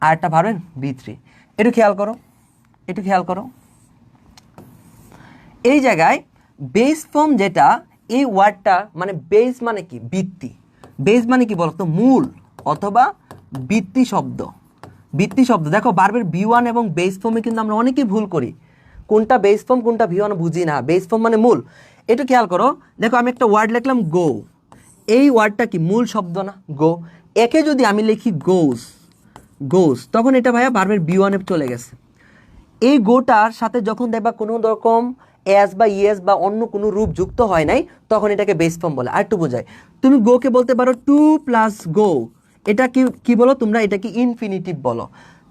আর একটা ভার্বের V3। একটু খেয়াল করো, এই জায়গায় বেস ফর্ম যেটা, এই ওয়ার্ডটা মানে বেস মানে কি, ভিত্তি। বেস মানে কি বলতো, মূল অথবা ভিত্তি শব্দ, ভিত্তি শব্দ। দেখো ভার্বের বি ওয়ান এবং বেস ফর্মে কিন্তু আমরা অনেকেই ভুল করি, কোনটা বেস ফর্ম কোনটা ভি ওয়ান বুঝি না। বেস ফর্ম মানে মূল। একটু খেয়াল করো, দেখো আমি একটা ওয়ার্ড লিখলাম গো, এই ওয়ার্ডটা কি মূল শব্দ না গো? একে যদি আমি লিখি গোস, গোস, তখন এটা ভাইয়া ভার্বের বি ওয়ানে চলে গেছে। এই গোটার সাথে যখন দেখবা কোনো রকম এস বা ইএস বা অন্য কোনো রূপ যুক্ত হয় নাই, তখন এটাকে বেস ফর্ম বলে। আর একটু বোঝায়, তুমি গোকে বলতে পারো টু প্লাস গো, এটা কি বলো তোমরা? এটা কি ইনফিনিটিভ বলো।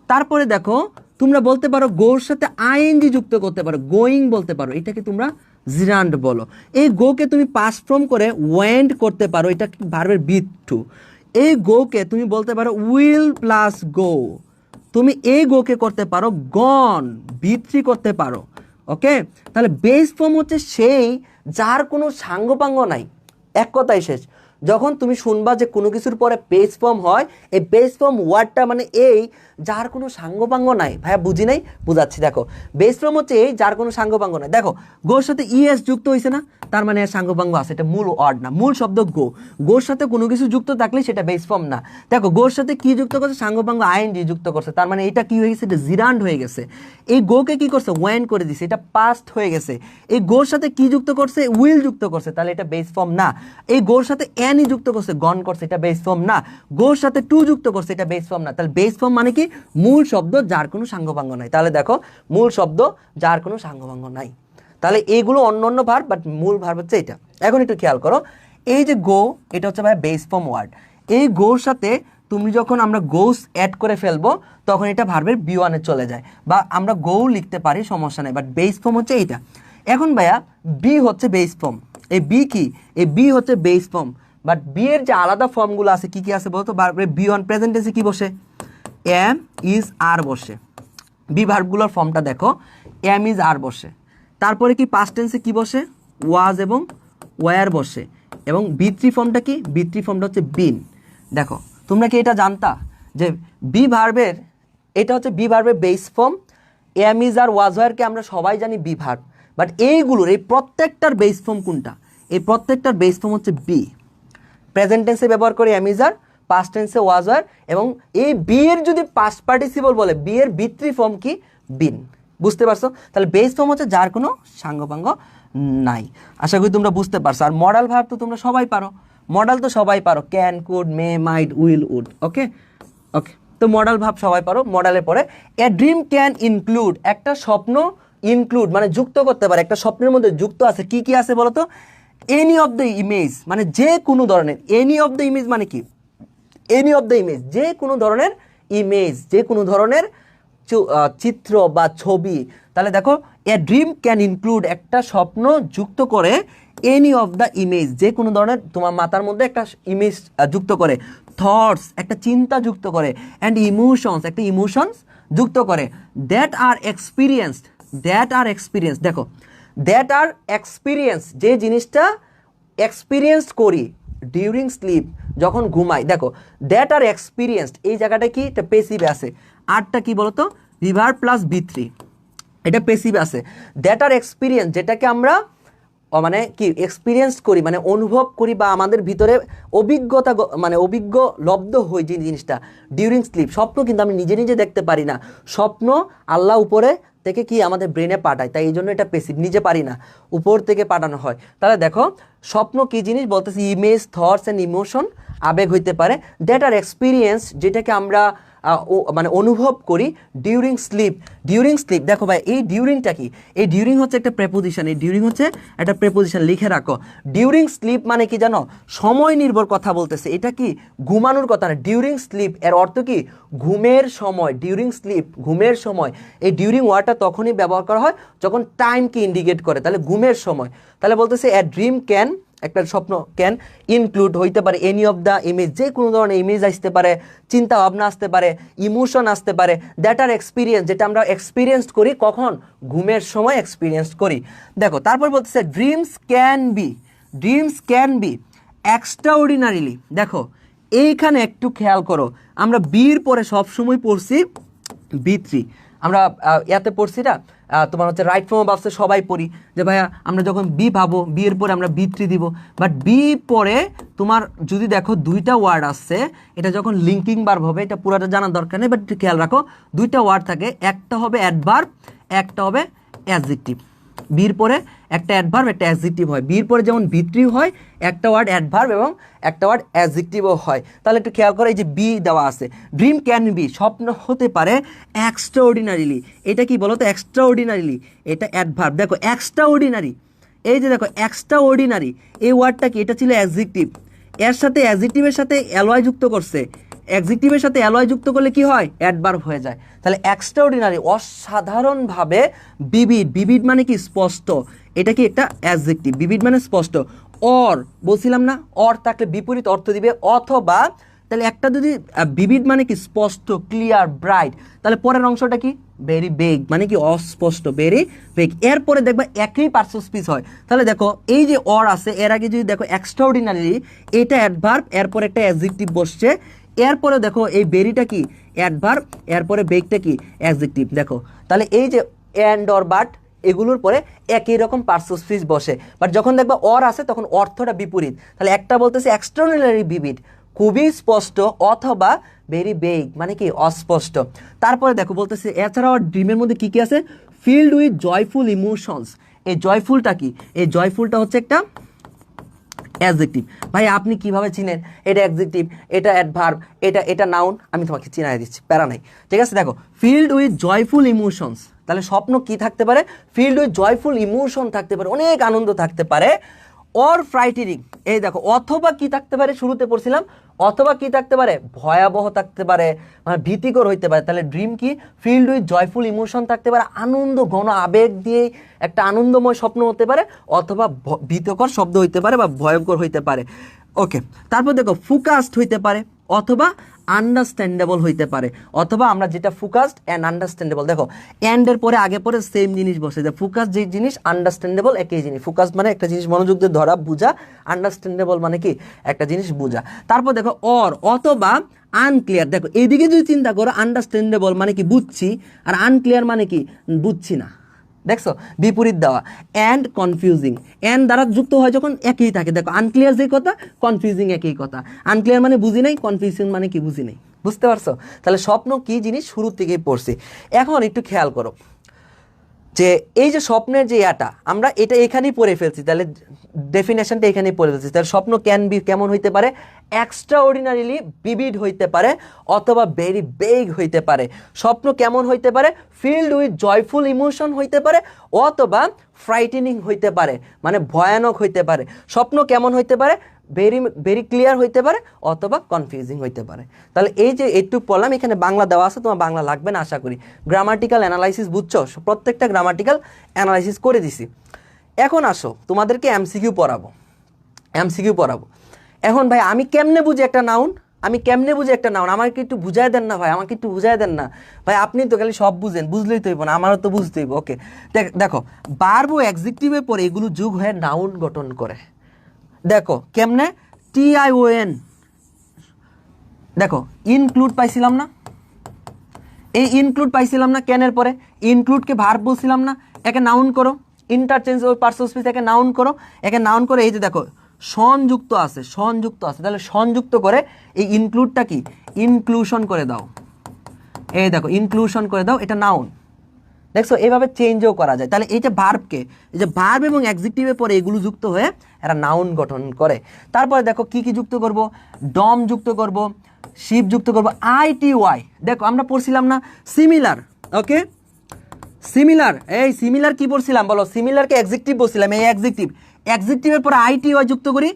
তারপরে দেখো তোমরা বলতে পারো গোর সাথে আইএনজি যুক্ত করতে পারো, গোয়িং বলতে পারো, এটাকে তোমরা জিরান্ড বলো। এই গোকে তুমি পাস ফর্ম করে ওয়েন্ড করতে পারো, এটা ভার্বের বি টু। এই গোকে তুমি বলতে পারো উইল প্লাস গো, তুমি এই গোকে করতে পারো গন, বি3 করতে পারো। ওকে, তাহলে বেস ফর্ম হচ্ছে সেই যার কোনো সাঙ্গপাঙ্গ নাই, এক কথাই শেষ। যখন তুমি শুনবা যে কোনো কিছুর পরে বেস ফর্ম হয়, এই বেস ফর্ম ওয়ার্ডটা মানে এই যার কোনো সাঙ্গপাঙ্গ নাই। ভাইয়া বুঝি নাই? বুঝাচ্ছি। দেখো বেস ফর্ম হচ্ছে এই যার কোনো সাঙ্গপাঙ্গ নাই। দেখো গোর সাথে ইএস যুক্ত হয়েছে না, তার মানে এর সাঙ্গপাঙ্গ আছে, এটা মূল ওয়ার্ড না, মূল শব্দ গো। গোর সাথে কোনো কিছু যুক্ত থাকলে সেটা বেস ফর্ম না। দেখো গোর সাথে কি যুক্ত করছে? সাঙ্গপাঙ্গ আইএনজি যুক্ত করছে, তার মানে এটা কি হয়ে গেছে? এটা জিরান্ড হয়ে গেছে। এই গোকে কি করছে? ওয়েন করে দিছে, এটা পাস্ট হয়ে গেছে। এই গোর সাথে কি যুক্ত করছে? উইল যুক্ত করছে, তাহলে এটা বেস ফর্ম না। এই গোর সাথে এনই যুক্ত করছে, গন করছে, এটা বেস ফর্ম না। গোর সাথে টু যুক্ত করছে, এটা বেস ফর্ম না। তাহলে বেস ফর্ম মানে কি? মূল শব্দ যার কোনো সাঙ্গপাঙ্গ নাই। তাহলে দেখো মূল শব্দ যার কোনো সাঙ্গপাঙ্গ নাই। তাহলে এইগুলো অন্য অন্য ভার্ব, বাট মূল ভার্ব হচ্ছে এটা। এখন একটু খেয়াল করো, এই যে গো, এটা হচ্ছে ভাই বেস ফর্ম ওয়ার্ড। এই গোর সাথে তুমি যখন আমরা গোস অ্যাড করে ফেলবো, তখন এটা ভার্বের বি ওয়ানে চলে যায়, বা আমরা গো লিখতে পারি, সমস্যা নেই, বাট বেস ফর্ম হচ্ছে এইটা। এখন ভাইয়া বি হচ্ছে বেস ফর্ম, এই বি কি? এই বি হচ্ছে বেস ফর্ম, বাট বি এর যে আলাদা ফর্মগুলো আছে কি কি আছে বলতো? ভার্বের বি ওয়ান প্রেজেন্ট টেন্সে কি বসে? এম ইজ আর বসে। বি ভার্বগুলোর ফর্মটা দেখো, এম ইজ আর বসে। তারপরে কি পাস্ট টেন্সে কি বসে? ওয়াজ এবং ওয়ার বসে। এবং বি3 ফর্মটা কি? বি3 ফর্মটা হচ্ছে বিন। দেখো তোমরা কি এটা জানতা যে বি ভার্বের, এটা হচ্ছে বি ভার্বের বেস ফর্ম। এম ইজ আর ওয়াজ ওয়ারকে আমরা সবাই জানি বি ভার্ব, বাট এইগুলোর এই প্রত্যেকটার বেস ফর্ম কোনটা? এই প্রত্যেকটার বেস ফর্ম হচ্ছে বি। প্রেজেন্ট টেন্সে ব্যবহার করি এম ইজ আর, পাস্ট টেন্সে ওয়াজ ওয়ার, এবং এই বি এর যদি পাস্ট পার্টিসিপল বলে, বি এর বি3 ফর্ম কি? বিন। বুঝতে পারছো? তাহলে বেস ফর্ম হচ্ছে যার কোনো সাঙ্গপাঙ্গ নাই। আশা করি তোমরা বুঝতে পারছো। আর মডাল ভার্ব তো তোমরা সবাই পারো, মডাল তো সবাই পারো, can, could, may, might, will, would. Okay okay, তো মডাল ভার্ব সবাই পারো। মডালের পরে এ ড্রিম ক্যান ইনক্লুড, একটা স্বপ্ন ইনক্লুড মানে যুক্ত করতে পারে। একটা স্বপ্নের মধ্যে যুক্ত আছে কি কি আছে বলো তো? এনি অফ দ্য ইমেজ, মানে যে কোনো ধরনের। এনি অফ দ্য ইমেজ মানে কি? এনি অফ দ্য ইমেজ, যে কোনো ধরনের ইমেজ, যে কোনো ধরনের চিত্র বা ছবি। তাহলে দেখো এ ড্রিম ক্যান ইনক্লুড, একটা স্বপ্ন যুক্ত করে এনি অফ দ্য ইমেজ, যে কোনো ধরনের তোমার মাথার মধ্যে একটা ইমেজ যুক্ত করে। থটস, একটা চিন্তা যুক্ত করে। অ্যান্ড ইমোশনস, একটা ইমোশনস যুক্ত করে। That are experienced, that are experience, দেখো দ্যাট আর এক্সপিরিয়েন্স, যে জিনিসটা এক্সপিরিয়েন্স করি ডিউরিং স্লিপ, যখন ঘুমাই। দেখো দ্যাট আর এক্সপিরিয়েন্সড, এই জায়গাটা কি? এটা পেসিভে আছে। আরটা কি বলতো? রিভার প্লাস বি3, এটা পেসিভে আছে। দ্যাট আর এক্সপিরিয়েন্স, যেটাকে আমরা মানে কি এক্সপিরিয়েন্স করি, মানে অনুভব করি, বা আমাদের ভিতরে অভিজ্ঞতা, মানে অভিজ্ঞ লব্ধ হই যে জিনিসটা ডিউরিং স্লিপ। স্বপ্ন কিন্তু আমি নিজে নিজে দেখতে পারি না, স্বপ্ন আল্লাহ উপরে থেকে কি আমাদের ব্রেনে পাঠায়, তাই এই জন্য এটা পেসিভ, নিজে পারি না, উপর থেকে পাঠানো হয়। তাহলে দেখো স্বপ্ন কি জিনিস বলতেছি? ইমেজ, থটস অ্যান্ড ইমোশন, আবেগ হইতে পারে। দ্যাট আর এক্সপিরিয়েন্স, যেটাকে আমরা মানে অনুভব করি ডিউরিং স্লিপ। ডিউরিং স্লিপ, দেখো ভাই এই ডিউরিংটা কি? এই ডিউরিং হচ্ছে একটা প্রেপোজিশন, এই ডিউরিং হচ্ছে একটা প্রেপোজিশন, লিখে রাখো। ডিউরিং স্লিপ মানে কি জানো? সময় নির্ভর কথা বলতেছে, এটা কি ঘুমানোর কথা না। ডিউরিং স্লিপ এর অর্থ কি? ঘুমের সময়। ডিউরিং স্লিপ, ঘুমের সময়। এই ডিউরিং ওয়ার্ডটা তখনই ব্যবহার করা হয় যখন টাইমকে ইন্ডিকেট করে, তাহলে ঘুমের সময়। তাহলে বলতেছে এ ড্রিম ক্যান, একটা স্বপ্ন ক্যান ইনক্লুড হইতে পারে এনি অফ দ্য ইমেজ, যে কোনো ধরনের ইমেজ আসতে পারে, চিন্তা ভাবনা আসতে পারে, ইমোশন আসতে পারে। দ্যাট আর এক্সপিরিয়েন্স, যেটা আমরা এক্সপিরিয়েন্স করি কখন? ঘুমের সময় এক্সপিরিয়েন্স করি। দেখো তারপর বলতেছে dreams can be, dreams can be extraordinarily. দেখো এইখানে একটু খেয়াল করো, আমরা বির পরে সবসময় পড়ছি বি3, আমরা ইয়াতে পড়ছি না তোমার হচ্ছে রাইট ফর্ম অফ ভার্বসে সবাই পড়ি যে ভাইয়া আমরা যখন বি পাবো, বি এর পরে আমরা B3 দিব, বাট বি পরে তোমার যদি দেখো দুইটা ওয়ার্ড আসছে, এটা যখন লিঙ্কিং ভার্ব হবে, এটা পুরোটা জানার দরকার নেই, বাট খেয়াল রাখো দুইটা ওয়ার্ড থাকে, একটা হবে অ্যাডভার্ব, একটা হবে অ্যাডজেক্টিভ। বির পরে একটা অ্যাডভার্ব একটা অ্যাডজেক্টিভ হয়, বির পরে যেমন B3 হয়, একটা ওয়ার্ড অ্যাডভার্ব এবং একটা ওয়ার্ড অ্যাডজেক্টিভও হয়। তাহলে একটু খেয়াল করো, এই যে বি দেওয়া আছে, ড্রিম ক্যান বি, স্বপ্ন হতে পারে এক্সট্রাঅর্ডিনারিলি। এটা কি বলো তো, এক্সট্রাঅর্ডিনারিলি, এটা অ্যাডভার্ব। দেখো এক্সট্রাঅর্ডিনারি, এই যে দেখো এক্সট্রাঅর্ডিনারি, এই ওয়ার্ডটা কি, এটা ছিল অ্যাডজেক্টিভ, এর সাথে অ্যাডজেক্টিভের সাথে অ্যালয় যুক্ত করছে, অ্যাডজেক্টিভের সাথে অ্যালয় যুক্ত করলে কি হয়, অ্যাডভার্ব হয়ে যায়। তাহলে এক্সট্রাঅর্ডিনারি, অসাধারণভাবে বিবিড, বিবিড মানে কি স্পষ্ট, এটা কি একটা অ্যাডজেক্টিভ, বিবিড মানে স্পষ্ট। অর বলছিলাম না, অর থাকলে বিপরীত অর্থ দিবে, অথবা, তাহলে একটা যদি বিবিড মানে কি স্পষ্ট, ক্লিয়ার, ব্রাইট, তাহলে পরের অংশটা কি, ভেরি বেগ মানে কি অস্পষ্ট, ভেরি বেগ। এরপরে দেখবা একই পার্টস স্পিচ হয়। তাহলে দেখো এই যে অর আছে, এর আগে যদি দেখো এক্সট্রাঅর্ডিনারি, এটা অ্যাডভার্ব, এরপর একটা অ্যাডজেক্টিভ বসছে, এরপরে দেখো এই বেরিটা কি অ্যাডভার্ব, এরপরে বেগটা কি অ্যাডজেক্টিভ। দেখো তাহলে এই যে অ্যান্ড অর বাট এগুলোর পরে একই রকম পার্টস অফ স্পিচ বসে, বাট যখন দেখবা অর আছে তখন অর্থটা বিপরীত। তাহলে একটা বলতেছে এক্সট্রাঅর্ডিনারি বিবিড, খুবই স্পষ্ট, অথবা ভেরি বেগ মানে কি অস্পষ্ট। তারপরে দেখো বলতেছে এছাড়াও ড্রিমের মধ্যে কি কি আছে, ফিল্ড উইথ জয়ফুল ইমোশনস। এই জয়ফুলটা কি, এই জয়ফুলটা হচ্ছে একটা অ্যাডজেক্টিভ। ভাই আপনি কিভাবে চিনেন এটা অ্যাডজেক্টিভ, এটা অ্যাডভার্ব, এটা নাউন? আমি তোমাকে চিনাই দিচ্ছি, প্যারা নাই, ঠিক আছে। দেখো ফিল্ড উইথ জয়ফুল ইমোশনস, তাহলে স্বপ্ন কি থাকতে পারে, ফিল্ড উইথ জয়ফুল ইমোশন থাকতে পারে, অনেক আনন্দ থাকতে পারে। অর ফ্রাইটেনিং, এই দেখো অথবা কি থাকতে পারে, শুরুতে পড়ছিলাম, অথবা কি থাকতে পারে, ভয়াবহ থাকতে পারে, মানে ভীতিকর হইতে পারে। তাহলে ড্রিম কি, ফিল্ড উইথ জয়ফুল ইমোশন থাকতে পারে, আনন্দ ঘন আবেগ দিয়ে একটা আনন্দময় স্বপ্ন হতে পারে, অথবা ভীতিকর শব্দ হইতে পারে বা ভয়ঙ্কর হইতে পারে। ওকে, তারপর দেখো ফোকাসড হইতে পারে, অথবা আন্ডারস্ট্যান্ডেবল হইতে পারে, অথবা আমরা যেটা ফোকাসড অ্যান্ড আন্ডারস্ট্যান্ডেবল, দেখো অ্যান্ডের পরে আগে পরে সেম জিনিস বসে, যে ফোকাস যে জিনিস, আন্ডারস্ট্যান্ডেবল একই জিনিস। ফোকাসড মানে একটা জিনিস মনোযোগ দিয়ে ধরা বোঝা, আন্ডারস্ট্যান্ডেবল মানে কি একটা জিনিস বোঝা। তারপর দেখো অর অথবা আনক্লিয়ার, দেখো এইদিকে যদি চিন্তা করো, আন্ডারস্ট্যান্ডেবল মানে কি বুঝছি, আর আনক্লিয়ার মানে কি বুঝছি না, দেখছো বিপরীত দেওয়া। অ্যান্ড কনফিউজিং, অ্যান্ড দ্বারা যুক্ত হয় যখন একই থাকে, দেখো আনক্লিয়ার যে কথা, কনফিউজিং একই কথা। আনক্লিয়ার মানে বুঝি নাই, কনফিউজিং মানে কি বুঝি নাই, বুঝতে পারছো? তাহলে স্বপ্ন কি জিনিস শুরুর থেকেই পড়ছি। এখন একটু খেয়াল করো যে এই যে স্বপ্নের যে ইয়াটা, আমরা এটা এখানেই পড়ে ফেলছি, তাহলে ডেফিনেশনটা এখানেই পড়ে ফেলছি। তাহলে স্বপ্ন ক্যান বি কেমন হইতে পারে, এক্সট্রাঅর্ডিনারিলি বিবিড হইতে পারে, অথবা ভেরি বেগ হইতে পারে। স্বপ্ন কেমন হইতে পারে, ফিল্ড উইথ জয়ফুল ইমোশন হইতে পারে, অথবা ফ্রাইটেনিং হইতে পারে, মানে ভয়ানক হইতে পারে। স্বপ্ন কেমন হইতে পারে, ভেরি ভেরি ক্লিয়ার হইতে পারে, অথবা কনফিউজিং হইতে পারে। তাহলে এই যে এইটুকু পড়লাম, এখানে বাংলা দেওয়া আছে, তোমার বাংলা লাগবে না আশা করি। গ্রামাটিক্যাল অ্যানালাইসিস বুঝছো, প্রত্যেকটা গ্রামাটিক্যাল অ্যানালাইসিস করে দিছি। এখন আসো তোমাদেরকে এমসিকিউ পড়াবো, এমসিকিউ পড়াবো। এখন ভাই আমি কেমনে বুঝি একটা নাউন, আমি কেমনে বুঝি একটা নাউন, আমাকে একটু বুঝাই দেন না ভাই, আমাকে একটু বুঝাই দেন না ভাই। আপনি তো খালি সব বুঝেন, বুঝলেই তো হইব না, আমারও তো বুঝতে হইব। ওকে, দেখো ভার্ব ও অ্যাডজেক্টিভের পরে এগুলো যোগ হয়ে নাউন গঠন করে। দেখো কেমনে, TION, দেখো ইনক্লুড পাইছিলাম না, এই ইনক্লুড পাইছিলাম না, ক্যানের পরে ইনক্লুডকে ভার্ব বলছিলাম না, একে নাউন করো, interchange or parts of speech, একে নাউন করো, একে নাউন করে এই যে দেখো সংযুক্ত আছে, সংযুক্ত আছে, তাহলে সংযুক্ত করে এই ইনক্লুডটা কি ইনক্লুশন করে দাও, এই দেখো ইনক্লুশন করে দাও, এটা নাউন। দেখছো এইভাবে চেঞ্জও করা যায়। তাহলে এই যে ভার্বকে, এই যে ভার্ব এবং অ্যাডজেক্টিভের পরে এগুলো যুক্ত হয়ে এরা নাউন গঠন করে। তারপরে দেখো কি কি যুক্ত করব, ডম যুক্ত করব, শিপ যুক্ত করব, ITY। দেখো আমরা পড়ছিলাম না সিমিলার, ওকে সিমিলার, এই সিমিলার কি পড়ছিলাম বলো, সিমিলারকে অ্যাডজেক্টিভ বলছিলাম, এই অ্যাডজেক্টিভ, অ্যাডজেক্টিভের পরে ITY যুক্ত করি,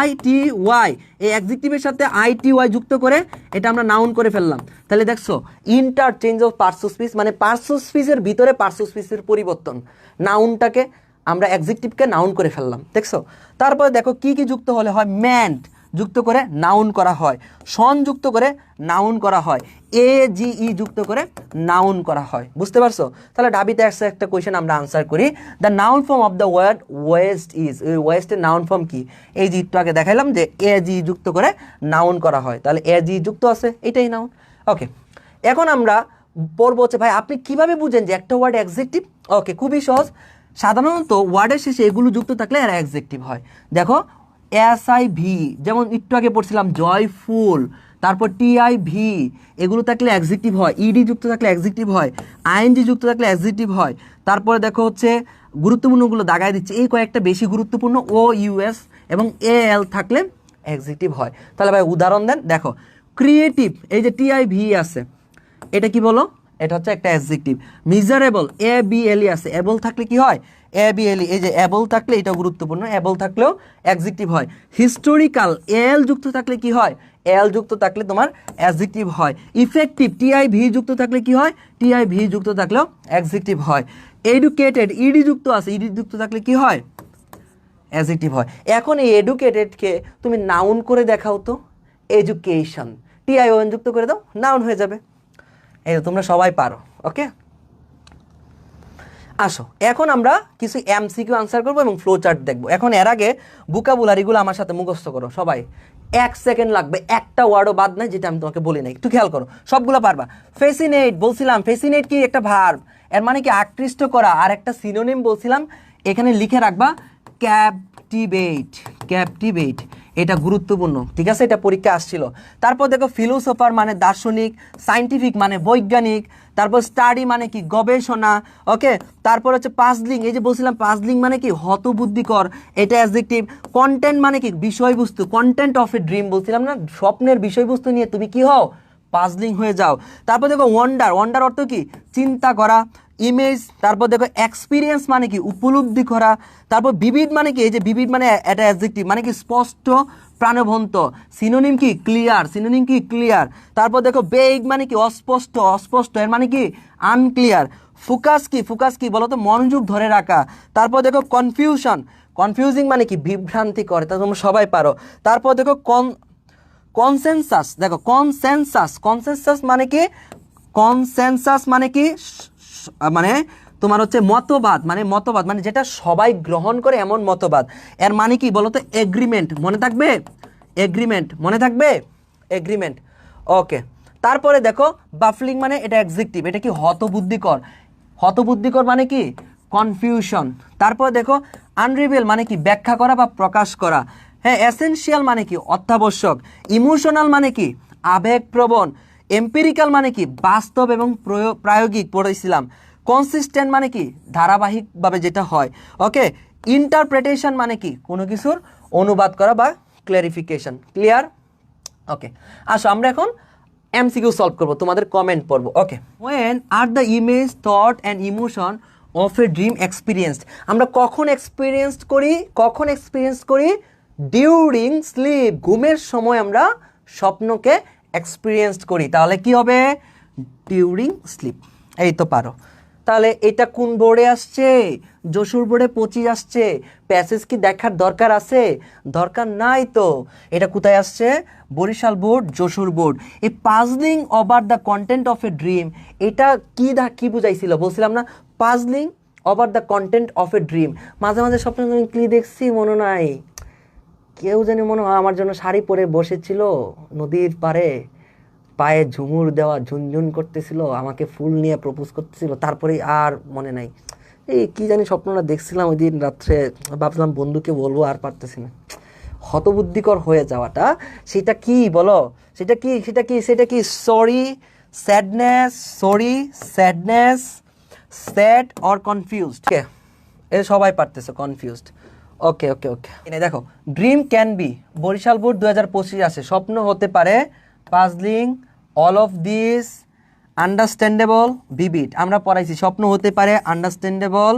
ITY, এই অ্যাডজেক্টিভের সাথে ITY যুক্ত করে এটা আমরা নাউন করে ফেললাম। তাহলে দেখছো interchange of parts of speech, মানে পার্টস অফ স্পিচের ভিতরে পার্টস অফ স্পিচের পরিবর্তন, নাউনটাকে আমরা অ্যাডজেক্টিভকে নাউন করে ফেললাম, দেখছো। তারপরে দেখো কি কি যুক্ত হলে হয়, ম্যান্ড যুক্ত করে নাউন করা হয়, সন যুক্ত করে নাউন করা হয়, AGE যুক্ত করে নাউন করা হয়, বুঝতে পারছো? তাহলে ডাবিতে একটা কোয়েশ্চেন আমরা আনসার করি, the noun form of the word waste is, ওই ওয়েস্টের নাউন ফর্ম কি, এই যে একটু আগে দেখাইলাম যে AGE যুক্ত করে নাউন করা হয়, তাহলে AGE যুক্ত আছে, এটাই নাউন। ওকে, এখন আমরা পড়বো হচ্ছে ভাই আপনি কিভাবে বুঝেন যে একটা ওয়ার্ড অ্যাডজেক্টিভ, ওকে, খুবই সহজ। সাধারণত ওয়ার্ডের শেষে এগুলো যুক্ত থাকলে এরা অ্যাডজেক্টিভ হয়। দেখো SIV, যেমন একটু আগে পড়ছিলাম জয়ফুল, তারপর TIV, এগুলো থাকলে অ্যাডজেক্টিভ হয়। ED যুক্ত থাকলে অ্যাডজেক্টিভ হয়, ING যুক্ত থাকলে অ্যাডজেক্টিভ হয়। তারপরে দেখো হচ্ছে গুরুত্বপূর্ণগুলো দাগায় দিচ্ছে, এই কয়েকটা বেশি গুরুত্বপূর্ণ, OUS এবং AL থাকলে অ্যাডজেক্টিভ হয়। তাহলে ভাই উদাহরণ দেন। দেখো ক্রিয়েটিভ, এই যে TIV আছে, এটা কি বলো? এটা হচ্ছে একটা অ্যাডজেক্টিভ। মিজারেবল, ABLE আছে, এবল থাকলে কি হয়? ABLE, এই যে এবল থাকলে এটা গুরুত্বপূর্ণ, এবল থাকলেও অ্যাডজেক্টিভ হয়। হিস্টোরিক্যাল, এল যুক্ত থাকলে কি হয়? এল যুক্ত থাকলে তোমার অ্যাডজেক্টিভ হয়। ইফেক্টিভ, TIV যুক্ত থাকলে কি হয়? TIV যুক্ত থাকলেও অ্যাডজেক্টিভ হয়। এডুকেটেড, ED যুক্ত আছে, ED যুক্ত থাকলে কি হয়? অ্যাডজেক্টিভ হয়। এখন এই এডুকেটেডকে তুমি নাউন করে দেখাও তো। এডুকেশন, TION যুক্ত করে দাও, নাউন হয়ে যাবে। এই তোমরা সবাই পারো। ওকে, আসো এখন আমরা কিছু MCQ আনসার করবো এবং ফ্লো চার্ট দেখবো। এখন এর আগে ভোকাবুলারিগুলো আমার সাথে মুখস্থ করো সবাই। 1 সেকেন্ড লাগবে, একটা ওয়ার্ডও বাদ নাই যেটা আমি তোমাকে বলি নাই, একটু খেয়াল করো, সবগুলো পারবা। ফেসিনেট বলছিলাম, ফেসিনেট কি? একটা ভার্ব, এর মানে কি আকৃষ্ট করা। আর একটা সিনোনিম বলছিলাম, এখানে লিখে রাখবা ক্যাপটিভেট, ক্যাপটিভেট, এটা গুরুত্বপূর্ণ, ঠিক আছে? এটা পরীক্ষা আসছিল। তারপর দেখো ফিলোসোফার মানে দার্শনিক, সায়েন্টিফিক মানে বৈজ্ঞানিক, তারপর স্টাডি মানে কি? গবেষণা। ওকে, তারপর হচ্ছে পাজলিং, এই যে বলছিলাম পাজলিং মানে কি? হতবুদ্ধিকর, এটা অ্যাডজেক্টিভ। কন্টেন্ট মানে কি? বিষয়বস্তু, কন্টেন্ট অফ এ ড্রিম বলছিলাম না, স্বপ্নের বিষয়বস্তু নিয়ে তুমি কি হও? পাজলিং হয়ে যাও। তারপর দেখো ওয়ান্ডার, ওয়ান্ডার অর্থ কি? চিন্তা করা। ইমেজ, তারপর দেখো এক্সপিরিয়েন্স মানে কি? উপলব্ধি করা। তারপর বিবিড মানে কি? এই যে বিবিড মানে এটা অ্যাডজেক্টিভ, মানে কি? স্পষ্ট, প্রাণবন্ত। সিনোনিম কি? ক্লিয়ার, সিনোনিম কি? ক্লিয়ার। তারপর দেখো বেগ মানে কি? অস্পষ্ট, অস্পষ্ট, এর মানে কি? আনক্লিয়ার। ফোকাস কি? ফোকাস কি বলো তো? মনোযোগ ধরে রাখা। তারপর দেখো কনফিউশন, কনফিউজিং মানে কি? বিভ্রান্তি করে, তা তোমরা সবাই পারো। তারপর দেখো কনসেনসাস, দেখো কনসেনসাস, কনসেনসাস মানে কি? কনসেনসাস মানে কি? মানে তোমার হচ্ছে মতবাদ, মানে মতবাদ মানে যেটা সবাই গ্রহণ করে এমন মতবাদ। এর মানে কি বলো তো? এগ্রিমেন্ট, মনে থাকবে? এগ্রিমেন্ট, মনে থাকবে? এগ্রিমেন্ট। ওকে, তারপরে দেখো বাফলিং মানে এটা অ্যাডজেক্টিভ, এটা কি? হতবুদ্ধিকর, হতবুদ্ধিকর মানে কি? কনফিউশন। তারপর দেখো আনরিভেল মানে কি? ব্যাখ্যা করা বা প্রকাশ করা। হ্যাঁ, এসেনশিয়াল মানে কি? অত্যাবশ্যক। ইমোশনাল মানে কি? আবেগপ্রবণ। এম্পিরিক্যাল মানে কি? বাস্তব এবং প্রায়োগিক, পড়েছিলাম। কনসিস্টেন্ট মানে কি? ধারাবাহিকভাবে যেটা হয়। ওকে, ইন্টারপ্রিটেশন মানে কি? কোনো কিছুর অনুবাদ করা বা ক্ল্যারিফিকেশন। ক্লিয়ার? ওকে, আসো আমরা এখন MCQ সলভ করবো, তোমাদের কমেন্ট পড়বো। Okay, when are the image, thought and emotion of a dream experienced, আমরা কখন এক্সপিরিয়েন্স করি? কখন এক্সপিরিয়েন্স করি? ডিউরিং স্লিপ, ঘুমের সময় আমরা স্বপ্নকে এক্সপিরিয়েন্স করি। তাহলে কি হবে? During slip. এই তো পারো। তাহলে এটা কোন বোর্ডে আসছে? যশোর বোর্ডে 25 আসছে। প্যাসেজ কি দেখার দরকার আছে? দরকার নাই তো। এটা কোথায় আসছে? Barishal board, Jashore board. এই puzzling over the content of a dream, এটা কি বুঝাইছিল? বলছিলাম না, puzzling over the content of a dream. মাঝে মাঝে স্বপ্নে আমি কি দেখছি মনে নাই, কেউ জানি মনে হয় আমার জন্য শাড়ি পরে বসেছিল নদীর পাড়ে, পায়ে ঝুমুর দেওয়া, ঝুনঝুন করতেছিল, আমাকে ফুল নিয়ে প্রপোজ করতেছিল, তারপরে আর মনে নাই। এই কি জানি স্বপ্নটা দেখছিলাম ওই দিন রাত্রে, ভাবলাম বন্ধুকে বলবো, আর পারতেছি না। হতবুদ্ধিকর হয়ে যাওয়াটা, সেটা কি বলো? সেটা কি? সেটা কি? সেটা কি? Sorry, sadness, sorry, sadness, sad or confused. Okay, এ সবাই পারতেছে, কনফিউজড। ওকে ওকে ওকে, এনে দেখো dream can be, Barishal board 2025 আসে, স্বপ্ন হতে পারে puzzling, all of this, understandable, vivid. আমরা পড়াইছি স্বপ্ন হতে পারে আন্ডারস্ট্যান্ডেবল,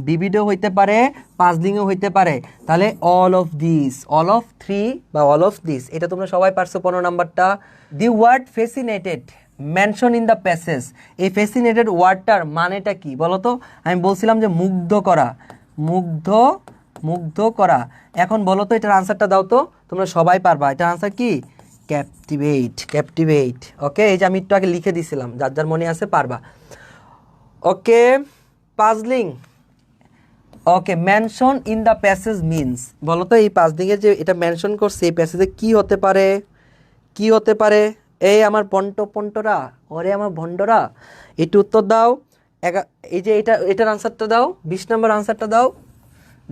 ভিভিডও হইতে পারে, পাজলিংও হইতে পারে। তাহলে all of this, all of 3 বা অল অফ দিস, এটা তোমরা সবাই পারছো। 15 নাম্বারটা, the word fascinated mention in the passage, এই ফেসিনেটেড ওয়ার্ডটার মানেটা কি বলো তো? আমি বলছিলাম যে মুগ্ধ করা, মুগ্ধ করা। এখন বলো তো এটার আনসারটা দাও তো, তোমরা সবাই পারবা। এটার আনসার কি? Captivate, captivate. ওকে, এই যে আমি একটু আগে লিখে দিছিলাম, যার যার মনে আছে পারবা। Okay, puzzling. Okay, mention in the passage means, বলো তো এই পাজলিংয়ে যে এটা মেনশন করছে এই প্যাসেজে কি হতে পারে? কি হতে পারে? এই আমার পন্টরা, ওরে আমার ভন্ডরা, একটু উত্তর দাও। এই যে এটার আনসারটা দাও, 20 নম্বর আনসারটা দাও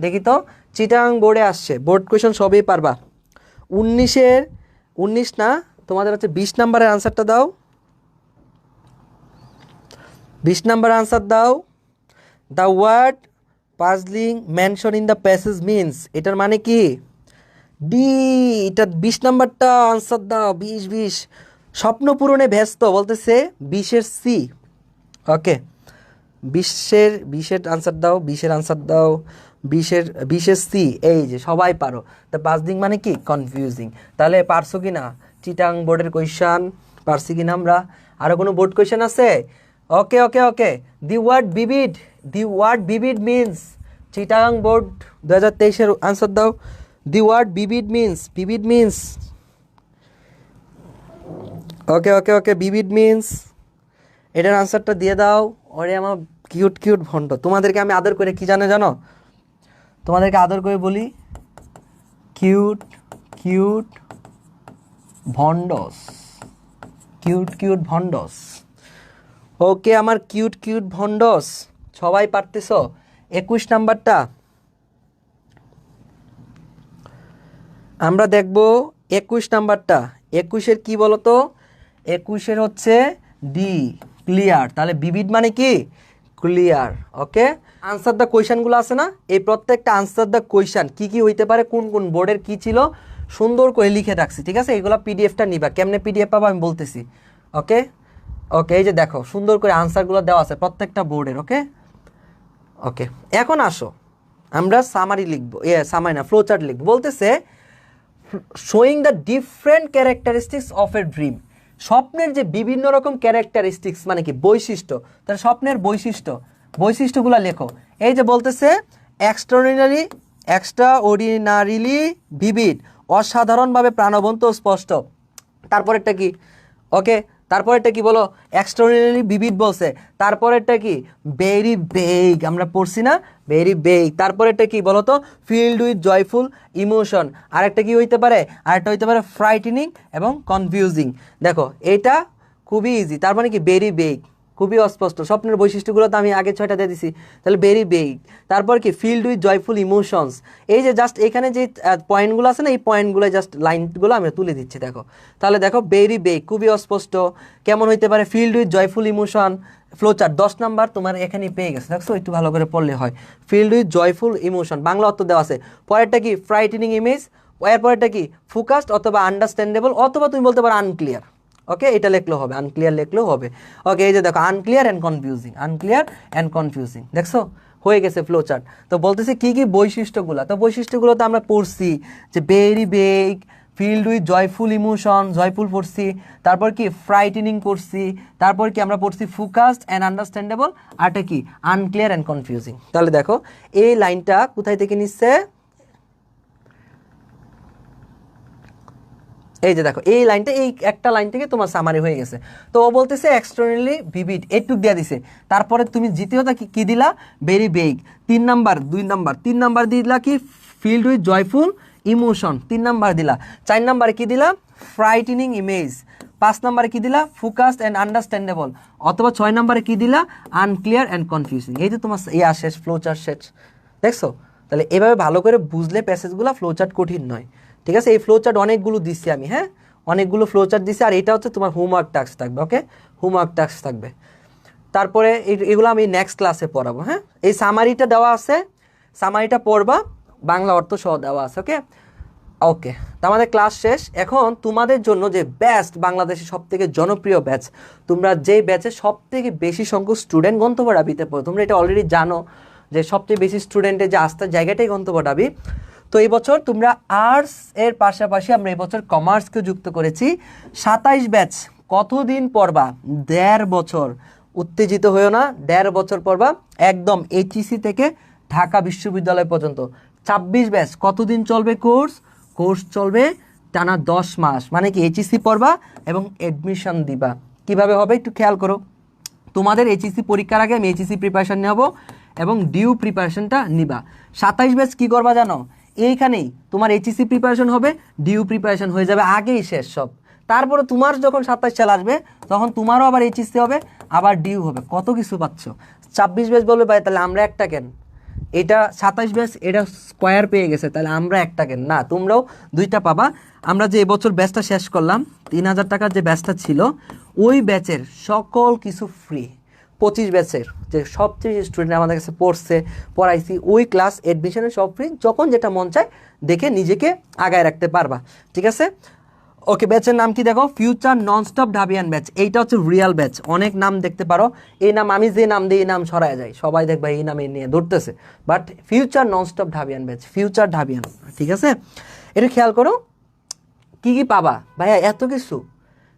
দেখি তো। চিটাগাং বোর্ডে আসছে, বোর্ড কোয়েশন সবই পারবা। 19 না, তোমাদের হচ্ছে 20 নম্বরের আনসারটা দাও, 20 নম্বর আনসার দাও। The word puzzling mention in the passage means, এটার মানে কি? ডি, এটা 20 নম্বরটা আনসার দাও। 20 স্বপ্ন পূরণে ব্যস্ত বলতেছে 20-এর সি। ওকে, 20-এর আনসার দাও, 20-এর আনসার দাও, 20-এর সি। এই যে সবাই পারো। তা পাজলিং মানে কি? কনফিউজিং। তাহলে পারছো কি না চিটাং বোর্ডের কোয়েশ্চান? পারছি কি না আমরা? আরও কোনো বোর্ড কোয়েশ্চান আছে? Okay okay okay. The word vivid means, Chittagong board 2023-এর আনসার দাও। The word vivid means okay okay okay, vivid means, এটার আনসারটা দিয়ে দাও। ওরে আমার কিউট ভণ্ড, তোমাদেরকে আমি আদর করে কি জানো? তোমাদেরকে আদর করে বলি কিউট ভণ্ডস, ভণ্ডস। ওকে আমার কিউট ভণ্ডস, সবাই পারতেছ। 21 নাম্বারটা আমরা দেখব। 21 নাম্বারটা, 21-এর কি বলো তো? 21-এর হচ্ছে ডি, ক্লিয়ার। তাহলে বিবিড মানে কি? ক্লিয়ার। ওকে, আনসার দ্য কোয়েশনগুলো আছে না, এই প্রত্যেকটা আনসার দ্য কোয়েশন কি হইতে পারে, কোন বোর্ডের কি ছিল, সুন্দর করে লিখে রাখছি। ঠিক আছে, এগুলো পিডিএফটা নিবা। কেমনে পিডিএফ পাবো আমি বলতেছি। ওকে ওকে, এই যে দেখো সুন্দর করে আনসারগুলো দেওয়া আছে প্রত্যেকটা বোর্ডের। ওকে ওকে, এখন আসো আমরা সামারি লিখবো, সামারি না, ফ্লো চার্ট লিখবো। বলতেছে showing the different characteristics of a dream, স্বপ্নের যে বিভিন্ন রকম ক্যারেক্টারিস্টিক্স মানে কি? বৈশিষ্ট্য। তাহলে স্বপ্নের বৈশিষ্ট্যগুলো লেখো। এই যে বলতেছে এক্সট্রাঅর্ডিনারিলি ভিভিড, অসাধারণভাবে প্রাণবন্ত ও স্পষ্ট। তারপরেরটা কি? ওকে, তারপরেরটা কি বলো? এক্সট্রাঅর্ডিনারি ভিভিড বলছে। তারপরেরটা কি? ভেরি বেগ, আমরা পড়ছি না? ভেরি বেগ। তারপরেরটা কি বলো তো? Filled with joyful emotion. আরেকটা কি হইতে পারে? আরেকটা হইতে পারে ফ্রাইটেনিং এবং কনফিউজিং। দেখো এইটা খুবই ইজি। তার মানে কি? ভেরি বেগ, খুবই অস্পষ্ট। স্বপ্নের বৈশিষ্ট্যগুলো তো আমি আগে 6টা দিয়ে দিছি। তাহলে ভেরি বেগ। তারপর কি? Filled with joyful emotions. এই যে জাস্ট এখানে যে পয়েন্টগুলো আছে না, এই পয়েন্টগুলো জাস্ট লাইনগুলো আমি তুলে দিচ্ছি। দেখো, তাহলে দেখো ভেরি বেগ, খুবই অস্পষ্ট। কেমন হইতে পারে? Filled with joyful emotion. Flowchart 10 number তোমার এখানেই পেয়ে গেছে, দেখছো? একটু ভালো করে পড়লে হয়। Filled with joyful emotion, Bangla অর্থ দেওয়া আছে। পরেরটা কি? Frightening image. এরপরেরটা কি? ফোকাসড অথবা আন্ডারস্ট্যান্ডেবল, অথবা তুমি বলতে পারো আনক্লিয়ার। ওকে, এটা লিখলেও হবে, আনক্লিয়ার লিখলেও হবে। ওকে, এই যে দেখো আনক্লিয়ার অ্যান্ড কনফিউজিং, দেখছো? হয়ে গেছে ফ্লো চার্ট। তো বলতেছে কি বৈশিষ্ট্যগুলো, তো বৈশিষ্ট্যগুলো তো আমরা পড়ছি যে very beg, filled with joyful emotion, joyful পড়ছি। তারপর কি? ফ্রাইটেনিং পড়ছি। তারপর কি আমরা পড়ছি? Focused and understandable. আরটা কি? Unclear and confusing. তাহলে দেখো এই লাইনটা কোথায় থেকে নিচ্ছে? এই যে দেখো এই লাইনটা, এই একটা লাইন থেকে তোমার সামারি হয়ে গেছে। তো ও বলতেছে এক্সটার্নালি ভিভিড, এটুক দেওয়া দিছে। তারপরে তুমি দ্বিতীয়টা কি দিলা? ভেরি বেগ। 3 নাম্বার দিলা কি? Filled with joyful emotion, 3 number দিলা। 4 নাম্বারে কি দিলা? Frightening image. 5 নাম্বারে কি দিলা? Focused and understandable. অথবা 6 নাম্বারে কি দিলা? Unclear and confusing. এই যে তোমার শেষ, ফ্লো চার্ট শেষ, দেখছো? তাহলে এভাবে ভালো করে বুঝলে প্যাসেজগুলো, ফ্লো চার্ট কঠিন নয়। ঠিক আছে, এই ফ্লো চার্ট অনেকগুলো দিচ্ছি আমি, হ্যাঁ, অনেকগুলো ফ্লো চার্ট দিচ্ছি। আর এটা হচ্ছে তোমার হোমওয়ার্ক টাস্ক থাকবে। ওকে, হোমওয়ার্ক টাস্ক থাকবে। তারপরে এগুলো আমি নেক্সট ক্লাসে পড়াবো। হ্যাঁ, এই সামারিটা দেওয়া আছে, সামারিটা পড়বা, বাংলা অর্থ সহ দেওয়া আছে। ওকে ওকে, তো আমাদের ক্লাস শেষ। এখন তোমাদের জন্য যে বেস্ট, বাংলাদেশের সবথেকে জনপ্রিয় ব্যাচ, তোমরা যে ব্যাচে সবথেকে বেশি সংখ্যক স্টুডেন্ট গন্তব্য ডাবিতে পড়ো, তোমরা এটা অলরেডি জানো যে সবচেয়ে বেশি স্টুডেন্টের যে আস্থার জায়গাটাই গন্তব্য ডাবি। তো এই বছর তোমরা আর্টস এর পাশাপাশি আমরা এই বছর কমার্সকেও যুক্ত করেছি। 27 ব্যাচ। কতদিন পড়বা? 1.5 বছর। উত্তেজিত হয়েও না, 1.5 বছর পড়বা, একদম এইচইসি থেকে ঢাকা বিশ্ববিদ্যালয় পর্যন্ত। 26 ব্যাচ। কতদিন চলবে কোর্স চলবে টানা 10 মাস। মানে কি? এইচইসি পড়বা এবং অ্যাডমিশন দিবা। কিভাবে হবে একটু খেয়াল করো। তোমাদের এইচইসি পরীক্ষার আগে আমি এইচইসি প্রিপারেশন নেব এবং ডিউ প্রিপারেশনটা নিবা। 27 ব্যাচ কী করবা জানো? এইখানেই তোমার এইচইসি প্রিপারেশন হবে, ডিউ প্রিপারেশন হয়ে যাবে, আগেই শেষ সব। তারপরে তোমার যখন 27 সাল আসবে তখন তোমারও আবার এইচইসি হবে, আবার ডিউ হবে। কত কিছু পাচ্ছ। 26 ব্যাচ বলবে ভাই তাহলে আমরা একটা কেন, এটা 27 ব্যাচ এটা স্কোয়ার পেয়ে গেছে তাহলে আমরা একটা কেন, না তোমরাও দুইটা পাবা। আমরা যে এবছর ব্যাচটা শেষ করলাম 3000 টাকার যে ব্যাচটা ছিল ওই ব্যাচের সকল কিছু ফ্রি। 25 ব্যাচের যে সবচেয়ে স্টুডেন্ট আমাদের কাছে পড়ছে পড়াইছি ওই ক্লাস অ্যাডমিশনের সব ফ্রি, যখন যেটা মন চায় দেখে নিজেকে আগায় রাখতে পারবা, ঠিক আছে। ওকে, ব্যাচের নাম কি দেখো, ফিউচার ননস্টপ ঢাবিয়ান ব্যাচ। এইটা হচ্ছে রিয়েল ব্যাচ, অনেক নাম দেখতে পারো, এই নাম আমি যে নাম দিই এই নাম ছড়ায় যায়, সবাই দেখবা এই নামে নিয়ে ধরতেছে, বাট ফিউচার ননস্টপ ঢাবিয়ান ব্যাচ, ফিউচার ঢাবিয়ান, ঠিক আছে। এটা খেয়াল করো কি কি পাবা ভাইয়া, এত কিছু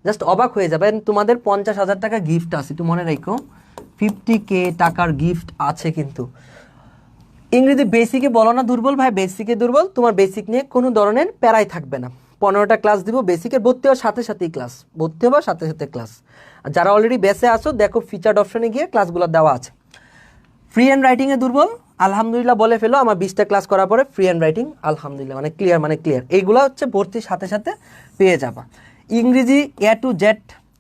জাস্ট অবাক হয়ে যাবে। তোমাদের 50,000 টাকা গিফট আছে, একটু মনে রাখো 50K টাকার গিফট আছে। কিন্তু ইংরেজি বেসিকে বলো না দুর্বল ভাই, বেসিকে দুর্বল, তোমার বেসিক নিয়ে কোনো ধরনের প্যারাই থাকবে না। 15টা ক্লাস দিব বেসিকের, ভর্তি হওয়ার সাথে সাথেই ক্লাস, ভর্তি হওয়ার সাথে সাথে ক্লাস। আর যারা অলরেডি বেসে আসো দেখো ফিচার্ড অপশনে গিয়ে ক্লাসগুলো দেওয়া আছে। ফ্রি হ্যান্ড রাইটিংয়ে দুর্বল, আলহামদুলিল্লাহ বলে ফেলো, আমার 20টা ক্লাস করার পরে ফ্রি হ্যান্ড রাইটিং আলহামদুলিল্লাহ মানে ক্লিয়ার, এইগুলো হচ্ছে ভর্তির সাথে সাথে পেয়ে যাবা। ইংরেজি A to Z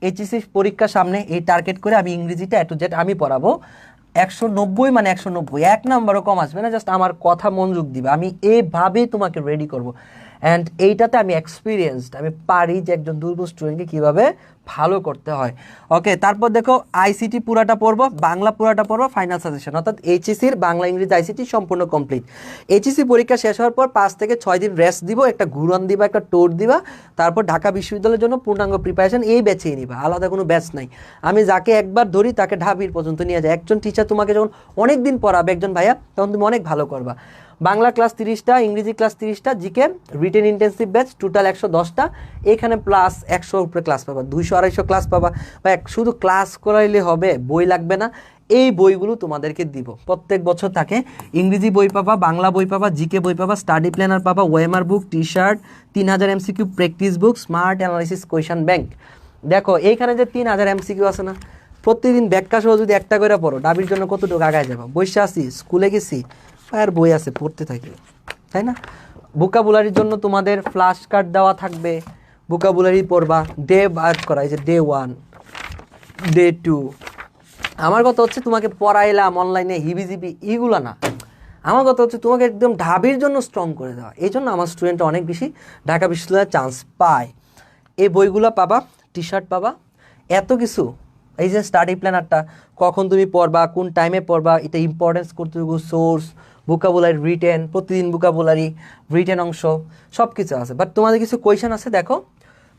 এইচএসসি পরীক্ষার সামনে এই টার্গেট করে আমি ইংরেজিটা A to Z আমি পড়াবো 190 মানে 190, 1 নাম্বারও কম আসবে না, জাস্ট আমার কথা মনোযোগ দিবে, আমি এভাবেই তোমাকে রেডি করব। অ্যান্ড এইটাতে আমি এক্সপিরিয়েন্সড, আমি পারি যে একজন দুর্বল স্টুডেন্টকে কীভাবে ভালো করতে হয়। ওকে, তারপর দেখো আইসিটি পুরাটা পড়বো, বাংলা পুরাটা পড়বো, ফাইনাল সাজেশন, অর্থাৎ এইচএসির বাংলা ইংরেজি আইসিটি সম্পূর্ণ কমপ্লিট। এইচএসি পরীক্ষা শেষ হওয়ার পর 5 থেকে 6 দিন রেস্ট দিব, একটা ঘুরন দিবা, একটা টোর দিবা, তারপর ঢাকা বিশ্ববিদ্যালয়ের জন্য পূর্ণাঙ্গ প্রিপারেশন এই ব্যাচেই নিবা, আলাদা কোনো ব্যাচ নাই। আমি যাকে একবার ধরি তাকে ঢাবির পর্যন্ত নিয়ে যায়। একজন টিচার তোমাকে যখন অনেক দিন পড়াবে একজন ভাইয়া, তখন তুমি অনেক ভালো করবা। বাংলা ক্লাস 30টা, ইংরেজি ক্লাস 30টা, GK written intensive batch total 110টা, এখানে প্লাস 100 উপরে ক্লাস পাবা, 200-250 ক্লাস পাবা। বা শুধু ক্লাস করাইলে হবে, বই লাগবে না, এই বইগুলো তোমাদেরকে দিব প্রত্যেক বছর থাকে। ইংরেজি বই পাবা, বাংলা বই পাবা, জিকে বই পাবা, স্টাডি প্ল্যানার পাবা, ওএমআর বুক, টি শার্ট, 3000 MCQ প্র্যাকটিস বুক, স্মার্ট অ্যানালাইসিস কোয়েশ্চন ব্যাংক। দেখো এইখানে যে 3000 MCQ আছে না, প্রতিদিন ব্যাখ্যা সহ যদি একটা করে পড়ো ডাবির জন্য কতটুকু আগায় যাবো। বসে আসি, স্কুলে গেছি, আর বই আছে পড়তে থাকি, তাই না। ভোকাবুলারির জন্য তোমাদের ফ্ল্যাশ কার্ড দেওয়া থাকবে, ভোকাবুলারি পড়বা, ডে বার করা, এই যে ডে 1, ডে 2। আমার কথা হচ্ছে তোমাকে পড়াইলাম অনলাইনে হিবিজিবি এইগুলো না, আমার কথা হচ্ছে তোমাকে একদম ঢাবির জন্য স্ট্রং করে দেওয়া। এই জন্য আমার স্টুডেন্টরা অনেক বেশি ঢাকা বিশ্ববিদ্যালয়ে চান্স পায়। এই বইগুলো পাবা, টি শার্ট পাবা, এত কিছু। এই যে স্টাডি প্ল্যানারটা কখন তুমি পড়বা, কোন টাইমে পড়বা, এটা ইম্পর্টেন্স কতটুকু, সোর্স, ভোকাবুলারি রিটেন, প্রতিদিন ভোকাবুলারি রিটেন অংশ সব কিছু আছে। বাট তোমাদের কিছু কোয়েশন আছে, দেখো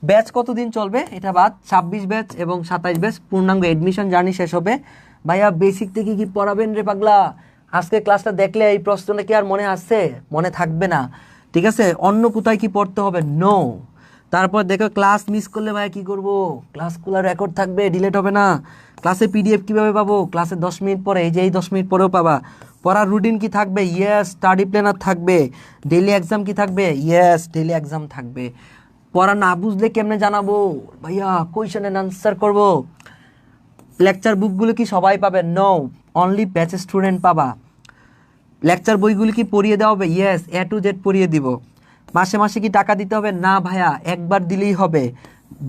ব্যাচ কতদিন চলবে এটা বাদ, 26 ব্যাচ এবং 27 ব্যাচ পূর্ণাঙ্গ এডমিশন জার্নি শেষ হবে। ভাইয়া বেসিক থেকে কি পড়াবেন রে পাগলা, আজকে ক্লাসটা দেখলে এই প্রশ্নটা কি আর মনে আসছে, মনে থাকবে না, ঠিক আছে। অন্য কোথায় কি পড়তে হবে, নো। তারপর দেখো ক্লাস মিস করলে ভাই কি করব, ক্লাসগুলো রেকর্ড থাকবে, ডিলিট হবে না। ক্লাসে পিডিএফ কিভাবে পাবো, ক্লাসে 10 মিনিট পরে, এই যে এই 10 মিনিট পরেও পাবা। পড়ার রুটিন কি থাকবে, ইয়েস। স্টাডি প্ল্যানার থাকবে। ডেইলি এক্সাম কি থাকবে, ইয়েস, ডেইলি এক্সাম থাকবে। পড়া না বুঝলে কেমনে জানাবো ভাইয়া, কোয়েশ্চেনের আনসার করব। লেকচার বুকগুলো কি সবাই পাবে, নো, অনলি ব্যাচ স্টুডেন্ট পাবা। লেকচার বইগুলো কি পড়িয়ে দেওয়া হবে, ইয়েস, A to Z পড়িয়ে দিব। মাসে মাসে কি টাকা দিতে হবে, না ভাইয়া, একবার দিলেই হবে।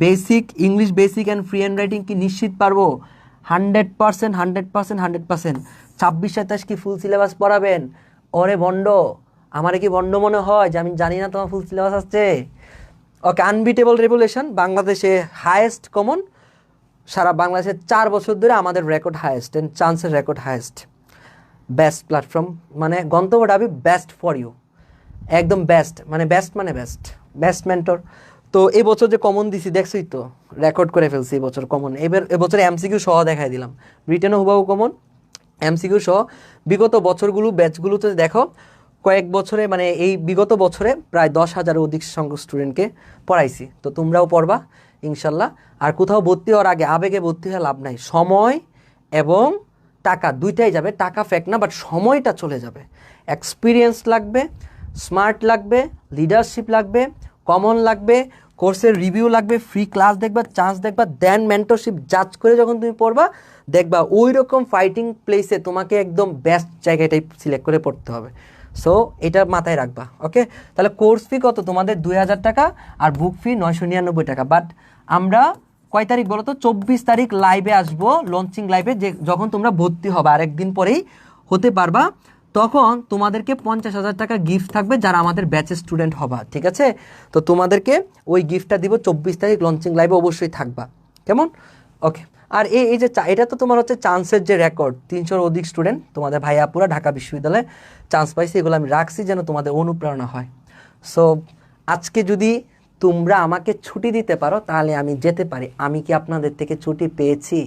Basic English, basic and free hand writing কি নিশ্চিত পারবো, 100%, 100%, 100%। 26-27 কি ফুল সিলেবাস পড়াবেন, ওরে ভণ্ড, আমারে কি ভণ্ড মনে হয় যে আমি জানি না তোমার ফুল সিলেবাস আসছে। ওকে, আনবিটেবল রেভুলেশন, বাংলাদেশে হায়েস্ট কমন, সারা বাংলাদেশে 4 বছর ধরে আমাদের রেকর্ড হায়েস্ট অ্যান্ড চান্সের রেকর্ড হায়েস্ট। বেস্ট প্ল্যাটফর্ম, মানে গন্তব্য ডাবি বেস্ট ফর ইউ, একদম বেস্ট, মানে বেস্ট মেন্টর। তো এই বছর যে কমন দিছি দেখছোই তো, রেকর্ড করে ফেলছি এই বছর কমন। এবছর এমসিকিউ সহ দেখাই দিলাম, রিটেনও হুবাহু কমন, এমসিকিউ সহ। বিগত বছরগুলো ব্যাচগুলোতে দেখো কয়েক বছরে, মানে এই বিগত বছরে প্রায় 10,000-এর অধিক সংখ্যক স্টুডেন্টকে পড়াইছি। তো তোমরাও পড়বা ইনশাল্লাহ। আর কোথাও ভর্তি হওয়ার আগে আবেগে ভর্তি হয়ে লাভ নাই, সময় এবং টাকা দুইটাই যাবে, টাকা ফেক না, বাট সময়টা চলে যাবে। এক্সপিরিয়েন্স লাগবে, স্মার্ট লাগবে, লিডারশিপ লাগবে, কমন লাগবে, কোর্সের রিভিউ লাগবে, ফ্রি ক্লাস দেখবা, চান্স দেখবা, দেন মেন্টরশিপ জাজ করে যখন তুমি পড়বা দেখবা ওই রকম ফাইটিং প্লেসে তোমাকে একদম বেস্ট জায়গাটাই সিলেক্ট করে পড়তে হবে। সো এটা মাথায় রাখবা। ওকে, তাহলে কোর্স ফি কত তোমাদের, 2,000 টাকা, আর বুক ফি 999 টাকা। বাট আমরা কয় তারিখ বলো তো? 24 তারিখ লাইভে আসবো, লঞ্চিং লাইভে, যে যখন তোমরা ভর্তি হবে আরেকদিন পরেই হতে পারবা, তখন তোমাদেরকে 50,000 টাকা গিফট থাকবে যারা আমাদের ব্যাচের স্টুডেন্ট হবা, ঠিক আছে? তো তোমাদেরকে ওই গিফটটা দিব, 24 তারিখ লঞ্চিং লাইভে অবশ্যই থাকবা, কেমন? ওকে। আর এই যে এটা তো তোমার হচ্ছে চান্সের যে রেকর্ড, 300-র অধিক স্টুডেন্ট তোমাদের ভাই আপুরা ঢাকা বিশ্ববিদ্যালয়ে চান্স পাইছে, এগুলো আমি রাখছি যেন তোমাদের অনুপ্রেরণা হয়। সো আজকে যদি তোমরা আমাকে ছুটি দিতে পারো তাহলে আমি যেতে পারি। আমি কি আপনাদের থেকে ছুটি পেয়েছি?